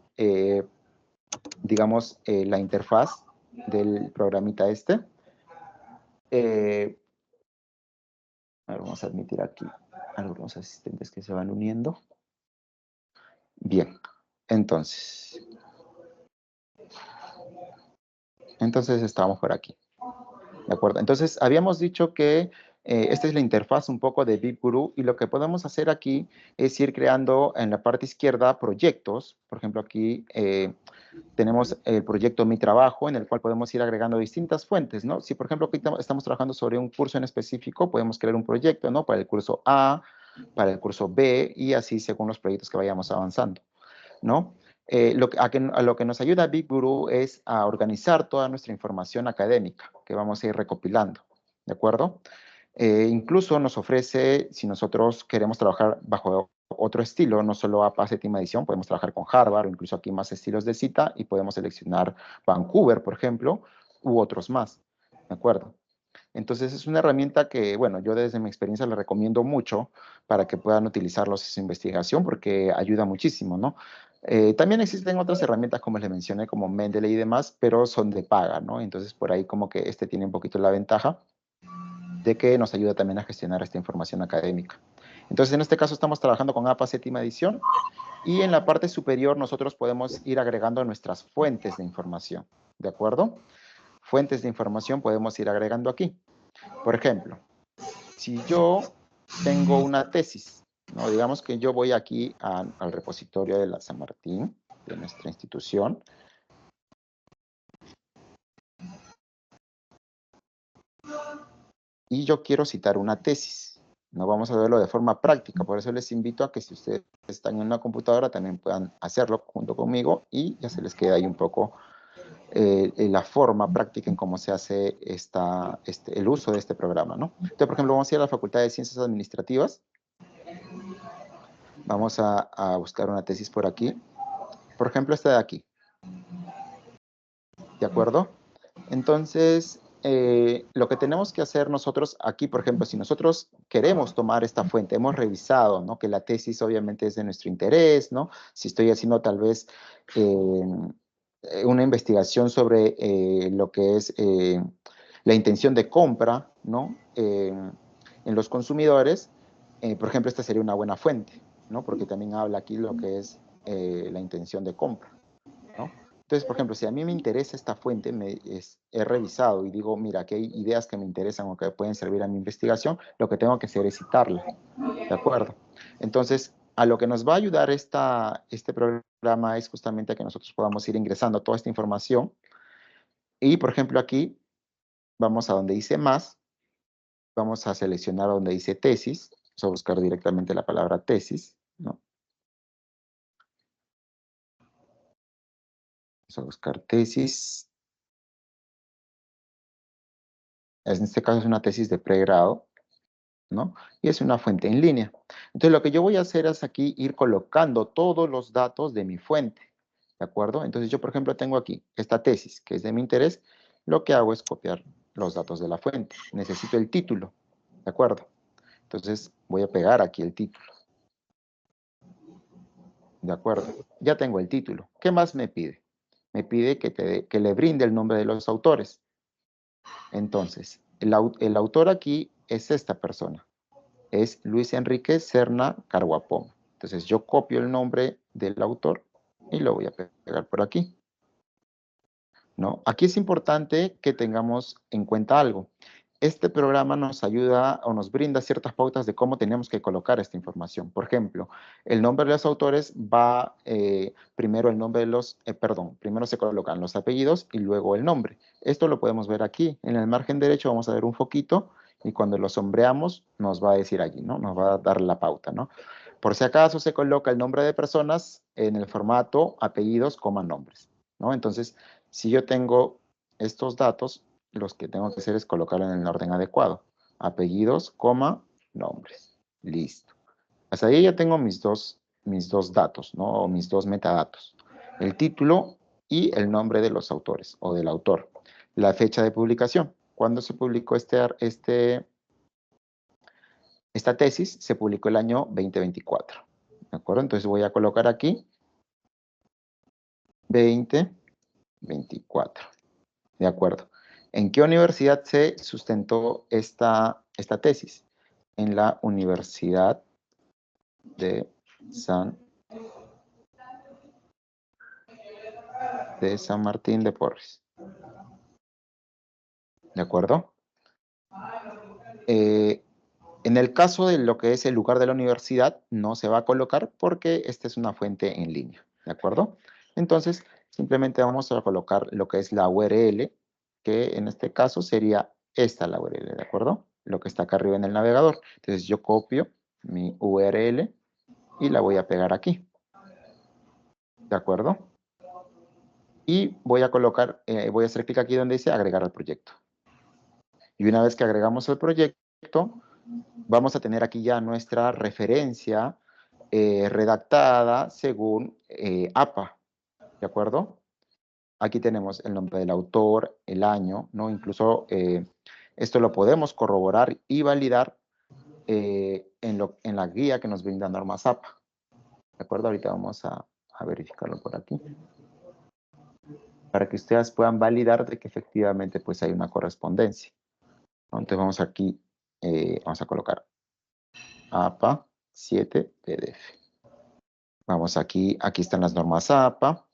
digamos, la interfaz del programita este. A ver, vamos a admitir aquí algunos asistentes que se van uniendo. Bien, entonces estamos por aquí. ¿De acuerdo? Entonces, habíamos dicho que esta es la interfaz un poco de VipGuru y lo que podemos hacer aquí es ir creando en la parte izquierda proyectos. Por ejemplo, aquí tenemos el proyecto Mi Trabajo, en el cual podemos ir agregando distintas fuentes, ¿no? Si, por ejemplo, aquí estamos trabajando sobre un curso en específico, podemos crear un proyecto, ¿no? Para el curso A, para el curso B, y así según los proyectos que vayamos avanzando, ¿no? A lo que nos ayuda Big Guru es a organizar toda nuestra información académica que vamos a ir recopilando, ¿de acuerdo? Incluso nos ofrece, si nosotros queremos trabajar bajo otro estilo, no solo APA séptima edición, podemos trabajar con Harvard o incluso aquí más estilos de cita y podemos seleccionar Vancouver, por ejemplo, u otros más, ¿de acuerdo? Entonces es una herramienta que, bueno, yo desde mi experiencia la recomiendo mucho para que puedan utilizarlos en su investigación porque ayuda muchísimo, ¿no? También existen otras herramientas, como les mencioné, como Mendeley y demás, pero son de paga, ¿no? Entonces por ahí como que este tiene un poquito la ventaja de que nos ayuda también a gestionar esta información académica. Entonces en este caso estamos trabajando con APA séptima edición y en la parte superior nosotros podemos ir agregando nuestras fuentes de información, ¿de acuerdo? Fuentes de información podemos ir agregando aquí. Por ejemplo, si yo tengo una tesis, ¿no? Digamos que yo voy aquí al repositorio de la San Martín, de nuestra institución. Y yo quiero citar una tesis. No vamos a verlo de forma práctica, por eso les invito a que si ustedes están en una computadora también puedan hacerlo junto conmigo y ya se les queda ahí un poco la forma práctica en cómo se hace el uso de este programa, ¿no? Entonces, por ejemplo, vamos a ir a la Facultad de Ciencias Administrativas. Vamos a buscar una tesis por aquí. Por ejemplo, esta de aquí. ¿De acuerdo? Entonces, lo que tenemos que hacer nosotros aquí, por ejemplo, si nosotros queremos tomar esta fuente, hemos revisado, ¿no? Que la tesis obviamente es de nuestro interés, ¿no? Si estoy haciendo tal vez una investigación sobre lo que es la intención de compra, ¿no? En los consumidores, por ejemplo, esta sería una buena fuente, ¿no? Porque también habla aquí lo que es la intención de compra, ¿no? Entonces, por ejemplo, si a mí me interesa esta fuente, he revisado y digo, mira, aquí hay ideas que me interesan o que pueden servir a mi investigación, lo que tengo que hacer es citarla, ¿de acuerdo? Entonces, a lo que nos va a ayudar este programa es justamente a que nosotros podamos ir ingresando toda esta información y, por ejemplo, aquí vamos a donde dice más, vamos a seleccionar donde dice tesis, vamos a buscar directamente la palabra tesis, ¿no? Vamos a buscar tesis. En este caso es una tesis de pregrado, ¿no? Y es una fuente en línea. Entonces, lo que yo voy a hacer es aquí ir colocando todos los datos de mi fuente, ¿de acuerdo? Entonces, yo, por ejemplo, tengo aquí esta tesis que es de mi interés. Lo que hago es copiar los datos de la fuente. Necesito el título, ¿de acuerdo? Entonces, voy a pegar aquí el título. ¿De acuerdo? Ya tengo el título. ¿Qué más me pide? me pide que le brinde el nombre de los autores. Entonces, el autor aquí es esta persona. Es Luis Enrique Serna Carguapón. Entonces, yo copio el nombre del autor y lo voy a pegar por aquí, ¿no? Aquí es importante que tengamos en cuenta algo. Este programa nos ayuda o nos brinda ciertas pautas de cómo tenemos que colocar esta información. Por ejemplo, el nombre de los autores va primero el nombre de los, primero se colocan los apellidos y luego el nombre. Esto lo podemos ver aquí. En el margen derecho vamos a ver un foquito y cuando lo sombreamos nos va a decir allí, ¿no? Nos va a dar la pauta, ¿no? Por si acaso se coloca el nombre de personas en el formato apellidos, nombres, ¿no? Entonces, si yo tengo estos datos, los que tengo que hacer es colocarlo en el orden adecuado. Apellidos, nombres. Listo. Hasta ahí ya tengo mis dos datos, ¿no? O mis dos metadatos. El título y el nombre de los autores o del autor. La fecha de publicación. ¿Cuándo se publicó esta tesis? Se publicó el año 2024. ¿De acuerdo? Entonces voy a colocar aquí 2024. ¿De acuerdo? ¿En qué universidad se sustentó esta tesis? En la Universidad de San Martín de Porres. ¿De acuerdo? En el caso de lo que es el lugar de la universidad, no se va a colocar porque esta es una fuente en línea. ¿De acuerdo? Entonces, simplemente vamos a colocar lo que es la URL, que en este caso sería esta la URL, ¿de acuerdo? Lo que está acá arriba en el navegador. Entonces, yo copio mi URL y la voy a pegar aquí. ¿De acuerdo? Y voy a colocar, voy a hacer clic aquí donde dice agregar al proyecto. Y una vez que agregamos el proyecto, vamos a tener aquí ya nuestra referencia redactada según APA. ¿De acuerdo? Aquí tenemos el nombre del autor, el año, ¿no? Incluso esto lo podemos corroborar y validar en la guía que nos brinda Normas APA. ¿De acuerdo? Ahorita vamos a verificarlo por aquí. Para que ustedes puedan validar de que efectivamente pues hay una correspondencia. Entonces vamos aquí, vamos a colocar APA 7 PDF. Vamos aquí están las normas APA.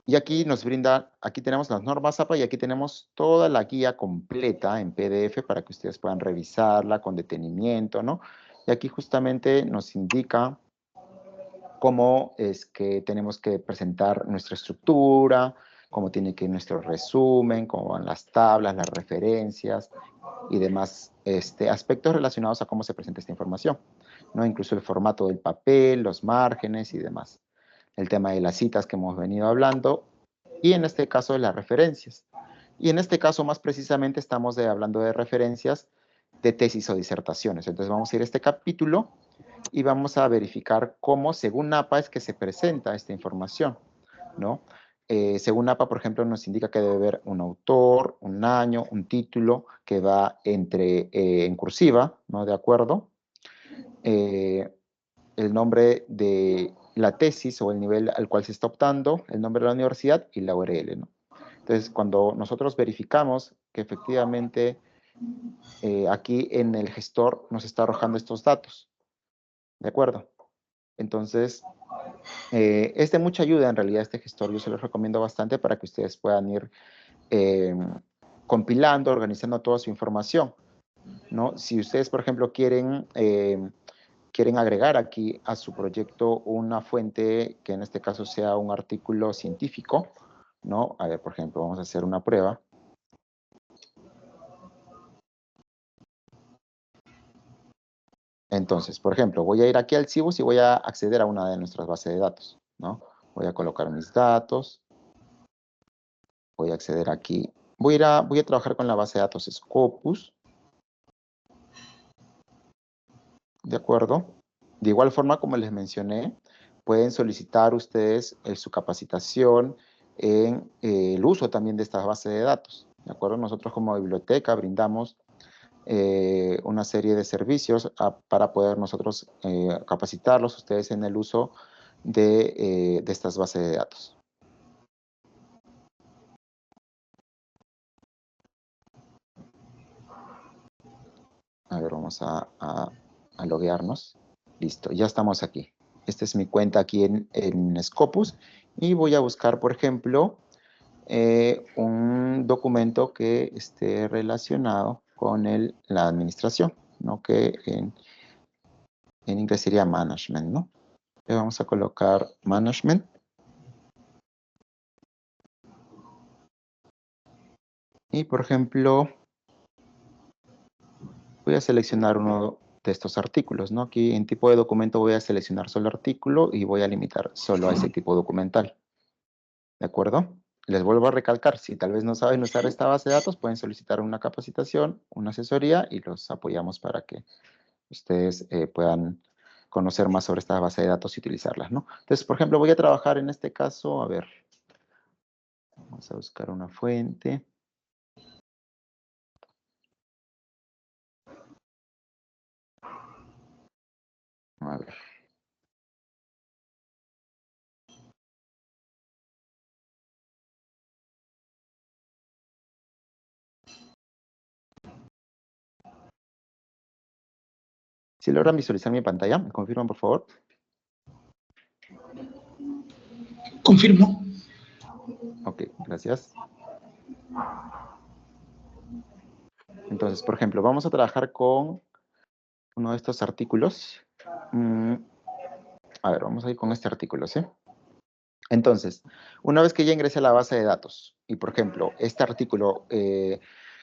Y aquí nos brinda, aquí tenemos las normas APA y aquí tenemos toda la guía completa en PDF para que ustedes puedan revisarla con detenimiento, ¿no? Y aquí justamente nos indica cómo es que tenemos que presentar nuestra estructura, cómo tiene que ir nuestro resumen, cómo van las tablas, las referencias y demás aspectos relacionados a cómo se presenta esta información, ¿no? Incluso el formato del papel, los márgenes y demás. El tema de las citas que hemos venido hablando y en este caso de las referencias. Y en este caso más precisamente estamos hablando de referencias de tesis o disertaciones. Entonces vamos a ir a este capítulo y vamos a verificar cómo, según APA, es que se presenta esta información, ¿no? Según APA, por ejemplo, nos indica que debe haber un autor, un año, un título que va en cursiva, ¿no? ¿De acuerdo? El nombre de la tesis o el nivel al cual se está optando, el nombre de la universidad y la URL, ¿no? Entonces, cuando nosotros verificamos que efectivamente aquí en el gestor nos está arrojando estos datos, ¿de acuerdo? Entonces, es de mucha ayuda en realidad este gestor, yo se los recomiendo bastante para que ustedes puedan ir compilando, organizando toda su información, ¿no? Si ustedes, por ejemplo, quieren agregar aquí a su proyecto una fuente que en este caso sea un artículo científico, ¿no? A ver, por ejemplo, vamos a hacer una prueba. Entonces, por ejemplo, voy a ir aquí al Cibus y voy a acceder a una de nuestras bases de datos, ¿no? Voy a colocar mis datos. Voy a acceder aquí. Voy a trabajar con la base de datos Scopus. ¿De acuerdo? De igual forma, como les mencioné, pueden solicitar ustedes su capacitación en el uso también de esta base de datos. ¿De acuerdo? Nosotros como biblioteca brindamos una serie de servicios para poder nosotros capacitarlos ustedes en el uso de estas bases de datos. A ver, vamos a loguearnos. Listo, ya estamos aquí. Esta es mi cuenta aquí en Scopus y voy a buscar, por ejemplo, un documento que esté relacionado con la administración, ¿no? Que en inglés sería management, ¿no? Le vamos a colocar management. Y, por ejemplo, voy a seleccionar uno de estos artículos, ¿no? Aquí en tipo de documento voy a seleccionar solo artículo y voy a limitar solo a ese tipo documental. ¿De acuerdo? Les vuelvo a recalcar, si tal vez no saben usar esta base de datos, pueden solicitar una capacitación, una asesoría y los apoyamos para que ustedes puedan conocer más sobre esta base de datos y utilizarlas, ¿no? Entonces, por ejemplo, voy a trabajar en este caso, a ver, vamos a buscar una fuente. A ver. Si logran visualizar mi pantalla, ¿me confirman, por favor? Confirmo. Ok, gracias. Entonces, por ejemplo, vamos a trabajar con uno de estos artículos. A ver, vamos a ir con este artículo, ¿sí? Entonces, una vez que ya ingresé a la base de datos y, por ejemplo, este artículo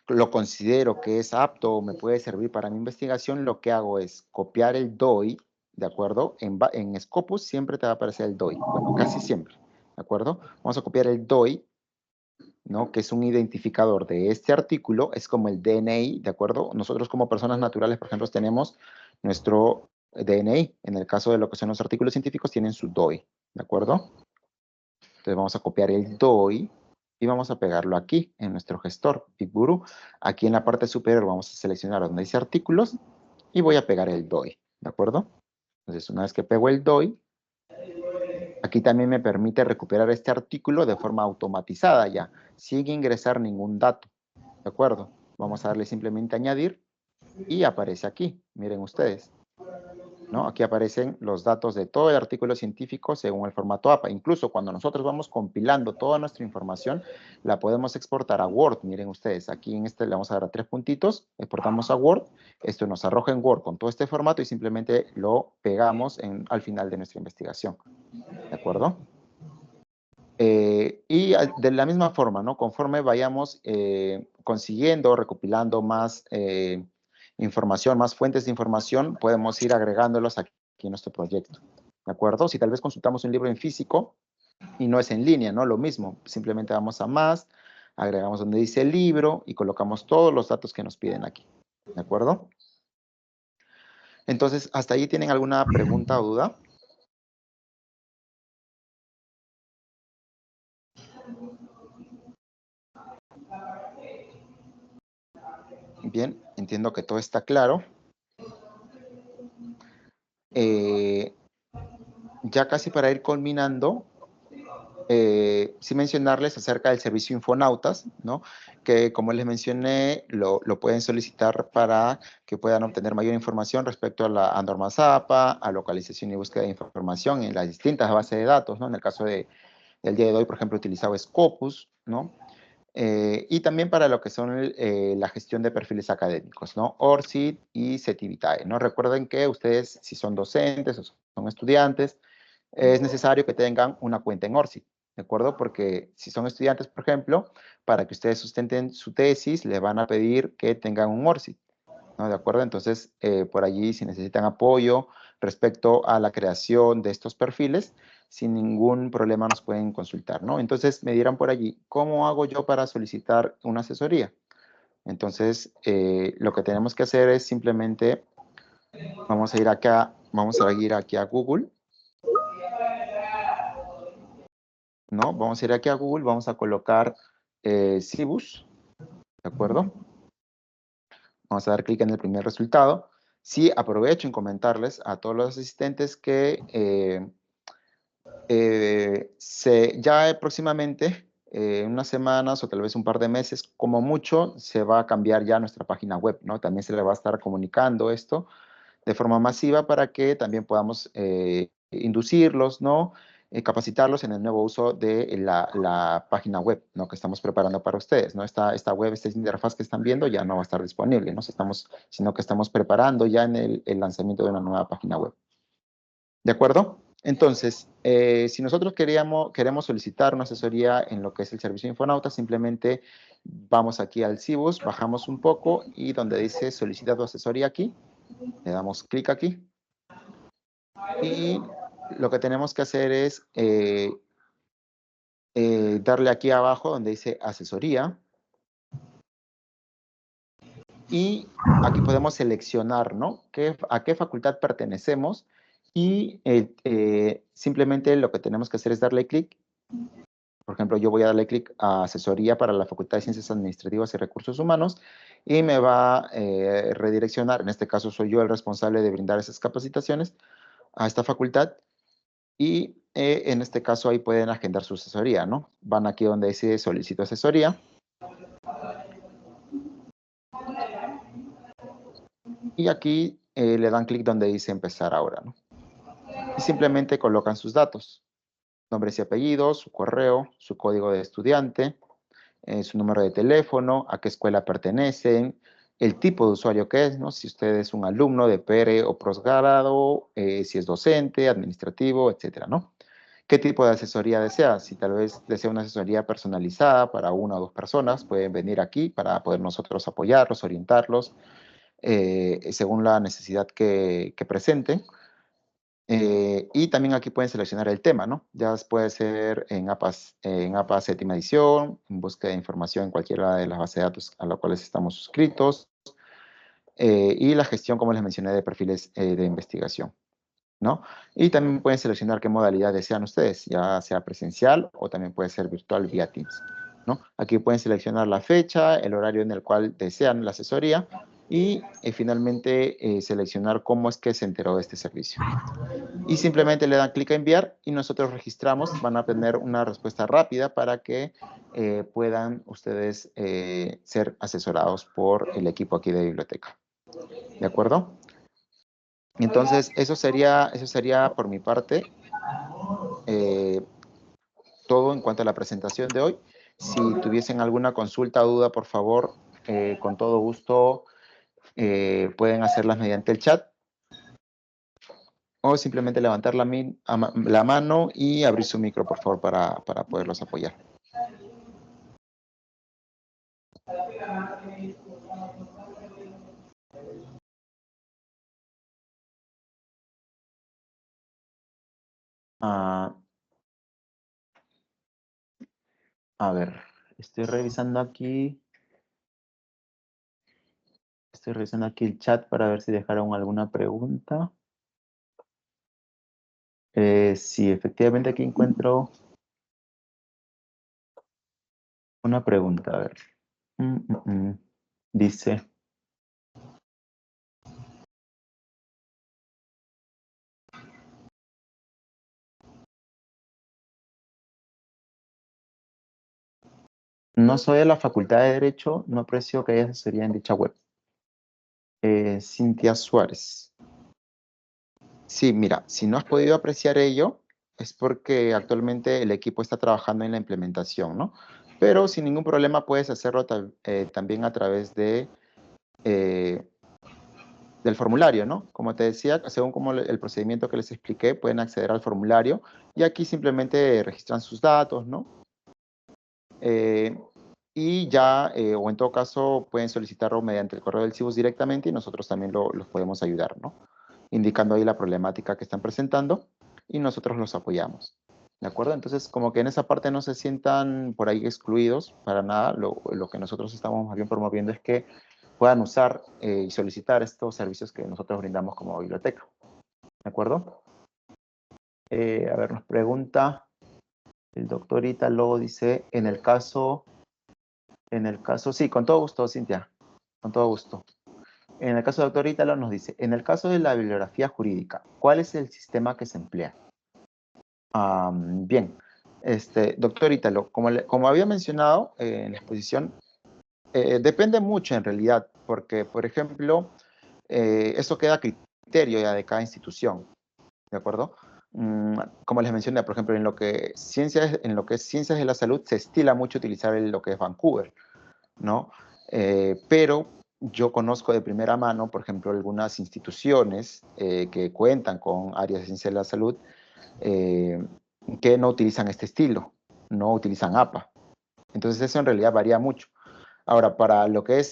lo considero que es apto o me puede servir para mi investigación, lo que hago es copiar el DOI, ¿de acuerdo? En Scopus siempre te va a aparecer el DOI, bueno, casi siempre, ¿de acuerdo? Vamos a copiar el DOI, ¿no? Que es un identificador de este artículo, es como el DNI, ¿de acuerdo? Nosotros como personas naturales, por ejemplo, tenemos nuestro DNI. En el caso de lo que son los artículos científicos, tienen su DOI, ¿de acuerdo? Entonces vamos a copiar el DOI y vamos a pegarlo aquí en nuestro gestor BigGuru. Aquí en la parte superior vamos a seleccionar donde dice artículos y voy a pegar el DOI, ¿de acuerdo? Entonces una vez que pego el DOI, aquí también me permite recuperar este artículo de forma automatizada ya, sin ingresar ningún dato, ¿de acuerdo? Vamos a darle simplemente añadir y aparece aquí, miren ustedes, ¿no? Aquí aparecen los datos de todo el artículo científico según el formato APA. Incluso cuando nosotros vamos compilando toda nuestra información, la podemos exportar a Word. Miren ustedes, aquí en este le vamos a dar a 3 puntitos, exportamos a Word, esto nos arroja en Word con todo este formato y simplemente lo pegamos al final de nuestra investigación. ¿De acuerdo? Y de la misma forma, ¿no? Conforme vayamos consiguiendo, recopilando más información, más fuentes de información, podemos ir agregándolos aquí en nuestro proyecto, ¿de acuerdo? Si tal vez consultamos un libro en físico y no es en línea, ¿no? Lo mismo, simplemente vamos a más, agregamos donde dice el libro y colocamos todos los datos que nos piden aquí, ¿de acuerdo? Entonces, ¿hasta ahí tienen alguna pregunta o duda? Bien, entiendo que todo está claro. Ya casi para ir culminando, sí mencionarles acerca del servicio Infonautas, ¿no? Que como les mencioné, lo pueden solicitar para que puedan obtener mayor información respecto a norma ZAPA, a localización y búsqueda de información en las distintas bases de datos, ¿no? En el caso del día de hoy, por ejemplo, utilizaba Scopus, ¿no? Y también para lo que son la gestión de perfiles académicos, ¿no? ORCID y CETIVITAE, ¿no? Recuerden que ustedes, si son docentes o son estudiantes, es necesario que tengan una cuenta en ORCID, ¿de acuerdo? Porque si son estudiantes, por ejemplo, para que ustedes sustenten su tesis, les van a pedir que tengan un ORCID, ¿no? ¿De acuerdo? Entonces, por allí, si necesitan apoyo respecto a la creación de estos perfiles, sin ningún problema nos pueden consultar, ¿no? Entonces, me dirán por allí, ¿cómo hago yo para solicitar una asesoría? Entonces, lo que tenemos que hacer es simplemente, vamos a ir aquí a Google, ¿no? Vamos a ir aquí a Google, vamos a colocar Cibus, ¿de acuerdo? Vamos a dar clic en el primer resultado. Sí, aprovecho en comentarles a todos los asistentes que ya próximamente, en unas semanas o tal vez un par de meses, como mucho, se va a cambiar ya nuestra página web, ¿no? También se le va a estar comunicando esto de forma masiva para que también podamos inducirlos, ¿no? Capacitarlos en el nuevo uso de la página web, ¿no? Que estamos preparando para ustedes, ¿no? Esta web, esta interfaz que están viendo ya no va a estar disponible, ¿no? Sino que estamos preparando ya en el lanzamiento de una nueva página web. ¿De acuerdo? Entonces, si nosotros queremos solicitar una asesoría en lo que es el servicio Infonauta, simplemente vamos aquí al Cibus, bajamos un poco y donde dice solicita tu asesoría aquí, le damos clic aquí. Y lo que tenemos que hacer es darle aquí abajo donde dice asesoría. Y aquí podemos seleccionar, ¿no? ¿A qué facultad pertenecemos? Y simplemente lo que tenemos que hacer es darle clic. Por ejemplo, yo voy a darle clic a asesoría para la Facultad de Ciencias Administrativas y Recursos Humanos y me va a redireccionar, en este caso soy yo el responsable de brindar esas capacitaciones a esta facultad y en este caso ahí pueden agendar su asesoría, ¿no? Van aquí donde dice solicito asesoría. Y aquí le dan clic donde dice empezar ahora, ¿no? Y simplemente colocan sus datos, nombres y apellidos, su correo, su código de estudiante, su número de teléfono, a qué escuela pertenecen, el tipo de usuario que es, ¿no? Si usted es un alumno de pre o posgrado, si es docente, administrativo, etcétera, ¿no? ¿Qué tipo de asesoría desea? Si tal vez desea una asesoría personalizada para una o dos personas, pueden venir aquí para poder nosotros apoyarlos, orientarlos, según la necesidad que presenten. Y también aquí pueden seleccionar el tema, ¿no? Ya puede ser en APA séptima edición, en búsqueda de información en cualquiera de las bases de datos a las cuales estamos suscritos, y la gestión, como les mencioné, de perfiles de investigación, ¿no? Y también pueden seleccionar qué modalidad desean ustedes, ya sea presencial o también puede ser virtual vía Teams, ¿no? Aquí pueden seleccionar la fecha, el horario en el cual desean la asesoría y finalmente seleccionar cómo es que se enteró de este servicio. Y simplemente le dan clic a enviar y nosotros registramos, van a tener una respuesta rápida para que puedan ustedes ser asesorados por el equipo aquí de biblioteca. ¿De acuerdo? Entonces, eso sería por mi parte todo en cuanto a la presentación de hoy. Si tuviesen alguna consulta o duda, por favor, con todo gusto pueden hacerlas mediante el chat o simplemente levantar la mano y abrir su micro, por favor, para poderlos apoyar. Ah, a ver, estoy revisando aquí el chat para ver si dejaron alguna pregunta. Sí, efectivamente aquí encuentro una pregunta. A ver. Dice, no soy de la Facultad de Derecho, no aprecio que haya asesoría en dicha web. Cintia Suárez. Sí, mira, si no has podido apreciar ello, es porque actualmente el equipo está trabajando en la implementación, ¿no? Pero sin ningún problema puedes hacerlo también a través del formulario, ¿no? Como te decía, según como el procedimiento que les expliqué, pueden acceder al formulario y aquí simplemente registran sus datos, ¿no? Y ya, o en todo caso, pueden solicitarlo mediante el correo del Cibus directamente y nosotros también los podemos ayudar, ¿no? Indicando ahí la problemática que están presentando y nosotros los apoyamos. ¿De acuerdo? Entonces, como que en esa parte no se sientan por ahí excluidos para nada. Lo que nosotros estamos más bien promoviendo es que puedan usar y solicitar estos servicios que nosotros brindamos como biblioteca. ¿De acuerdo? A ver, nos pregunta el doctor Ítalo, dice, sí, con todo gusto, Cintia, con todo gusto. En el caso del doctor Ítalo nos dice, en el caso de la bibliografía jurídica, ¿cuál es el sistema que se emplea? Bien, doctor Ítalo, como había mencionado en la exposición, depende mucho en realidad, porque, por ejemplo, eso queda a criterio ya de cada institución, ¿de acuerdo? Como les mencioné, por ejemplo, en lo que es ciencias de la salud, se estila mucho utilizar lo que es Vancouver, ¿no? Pero yo conozco de primera mano, por ejemplo, algunas instituciones que cuentan con áreas de ciencia de la salud eh, que no utilizan este estilo, no utilizan APA. Entonces eso en realidad varía mucho. Ahora, para lo que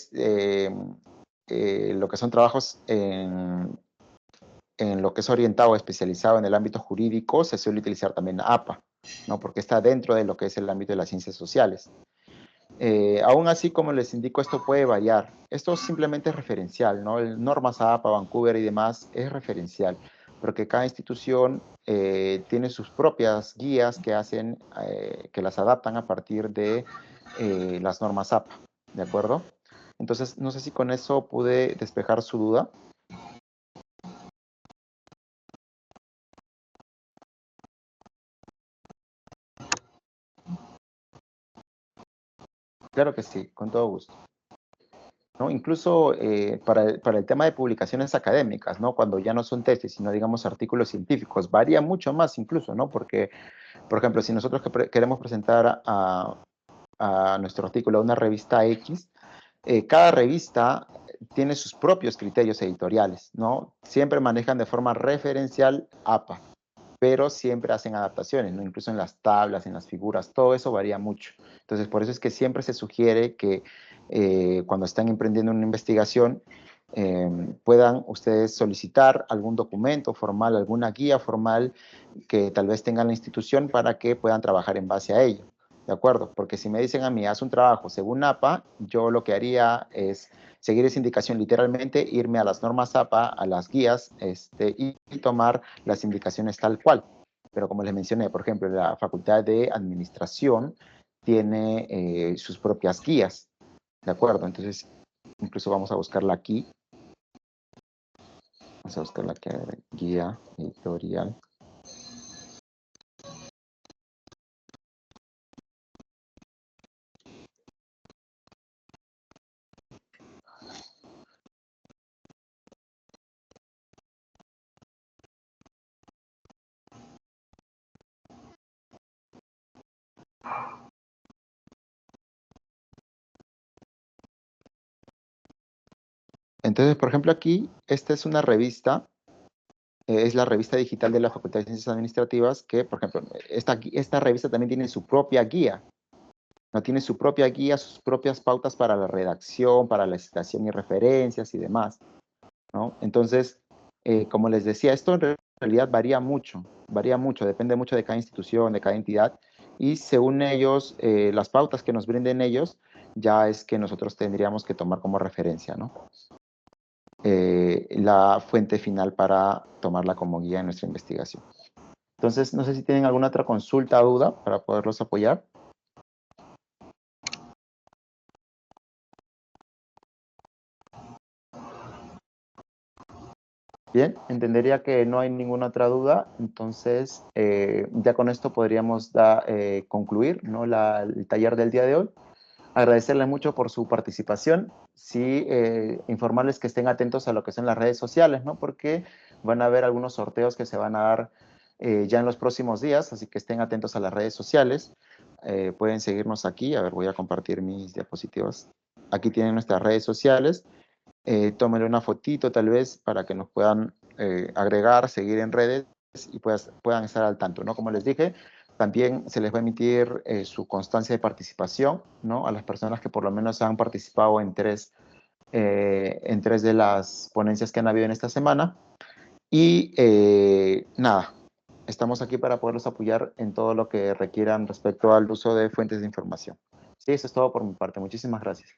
son trabajos en lo que es orientado o especializado en el ámbito jurídico, se suele utilizar también APA, ¿no? Porque está dentro de lo que es el ámbito de las ciencias sociales. Aún así, como les indico, esto puede variar. Esto simplemente es referencial, ¿no? El normas APA, Vancouver y demás es referencial, porque cada institución tiene sus propias guías que las adaptan a partir de las normas APA, ¿de acuerdo? Entonces, no sé si con eso pude despejar su duda. Claro que sí, con todo gusto. ¿No? Incluso para el tema de publicaciones académicas, ¿no? Cuando ya no son tesis, sino digamos artículos científicos, varía mucho más incluso, ¿no? Porque, por ejemplo, si nosotros queremos presentar a nuestro artículo a una revista X, cada revista tiene sus propios criterios editoriales, ¿no? Siempre manejan de forma referencial APA, pero siempre hacen adaptaciones, ¿no? Incluso en las tablas, en las figuras, todo eso varía mucho. Entonces, por eso es que siempre se sugiere que cuando están emprendiendo una investigación, puedan ustedes solicitar algún documento formal, alguna guía formal que tal vez tenga la institución para que puedan trabajar en base a ello. ¿De acuerdo? Porque si me dicen a mí, haz un trabajo según APA, yo lo que haría es seguir esa indicación literalmente, irme a las normas APA, a las guías, y tomar las indicaciones tal cual. Pero como les mencioné, por ejemplo, la Facultad de Administración tiene sus propias guías, ¿de acuerdo? Entonces, incluso vamos a buscarla aquí. Vamos a buscar la guía editorial. Entonces, por ejemplo, aquí, esta es una revista, es la revista digital de la Facultad de Ciencias Administrativas, que, por ejemplo, esta revista también tiene su propia guía, no tiene su propia guía, sus propias pautas para la redacción, para la citación y referencias y demás, ¿no? Entonces, como les decía, esto en realidad varía mucho, depende mucho de cada institución, de cada entidad, y según ellos, las pautas que nos brinden ellos, ya es que nosotros tendríamos que tomar como referencia, ¿no? La fuente final para tomarla como guía en nuestra investigación. Entonces, no sé si tienen alguna otra consulta o duda para poderlos apoyar. Bien, entendería que no hay ninguna otra duda, entonces ya con esto podríamos concluir, ¿no? El taller del día de hoy. Agradecerles mucho por su participación, sí, informarles que estén atentos a lo que son las redes sociales, ¿no? Porque van a haber algunos sorteos que se van a dar ya en los próximos días, así que estén atentos a las redes sociales. Pueden seguirnos aquí, a ver, voy a compartir mis diapositivas. Aquí tienen nuestras redes sociales. Tómenle una fotito tal vez para que nos puedan agregar, seguir en redes y puedan estar al tanto, ¿no? Como les dije, también se les va a emitir su constancia de participación, ¿no? A las personas que por lo menos han participado en tres de las ponencias que han habido en esta semana. Y nada, estamos aquí para poderlos apoyar en todo lo que requieran respecto al uso de fuentes de información. Sí, eso es todo por mi parte. Muchísimas gracias.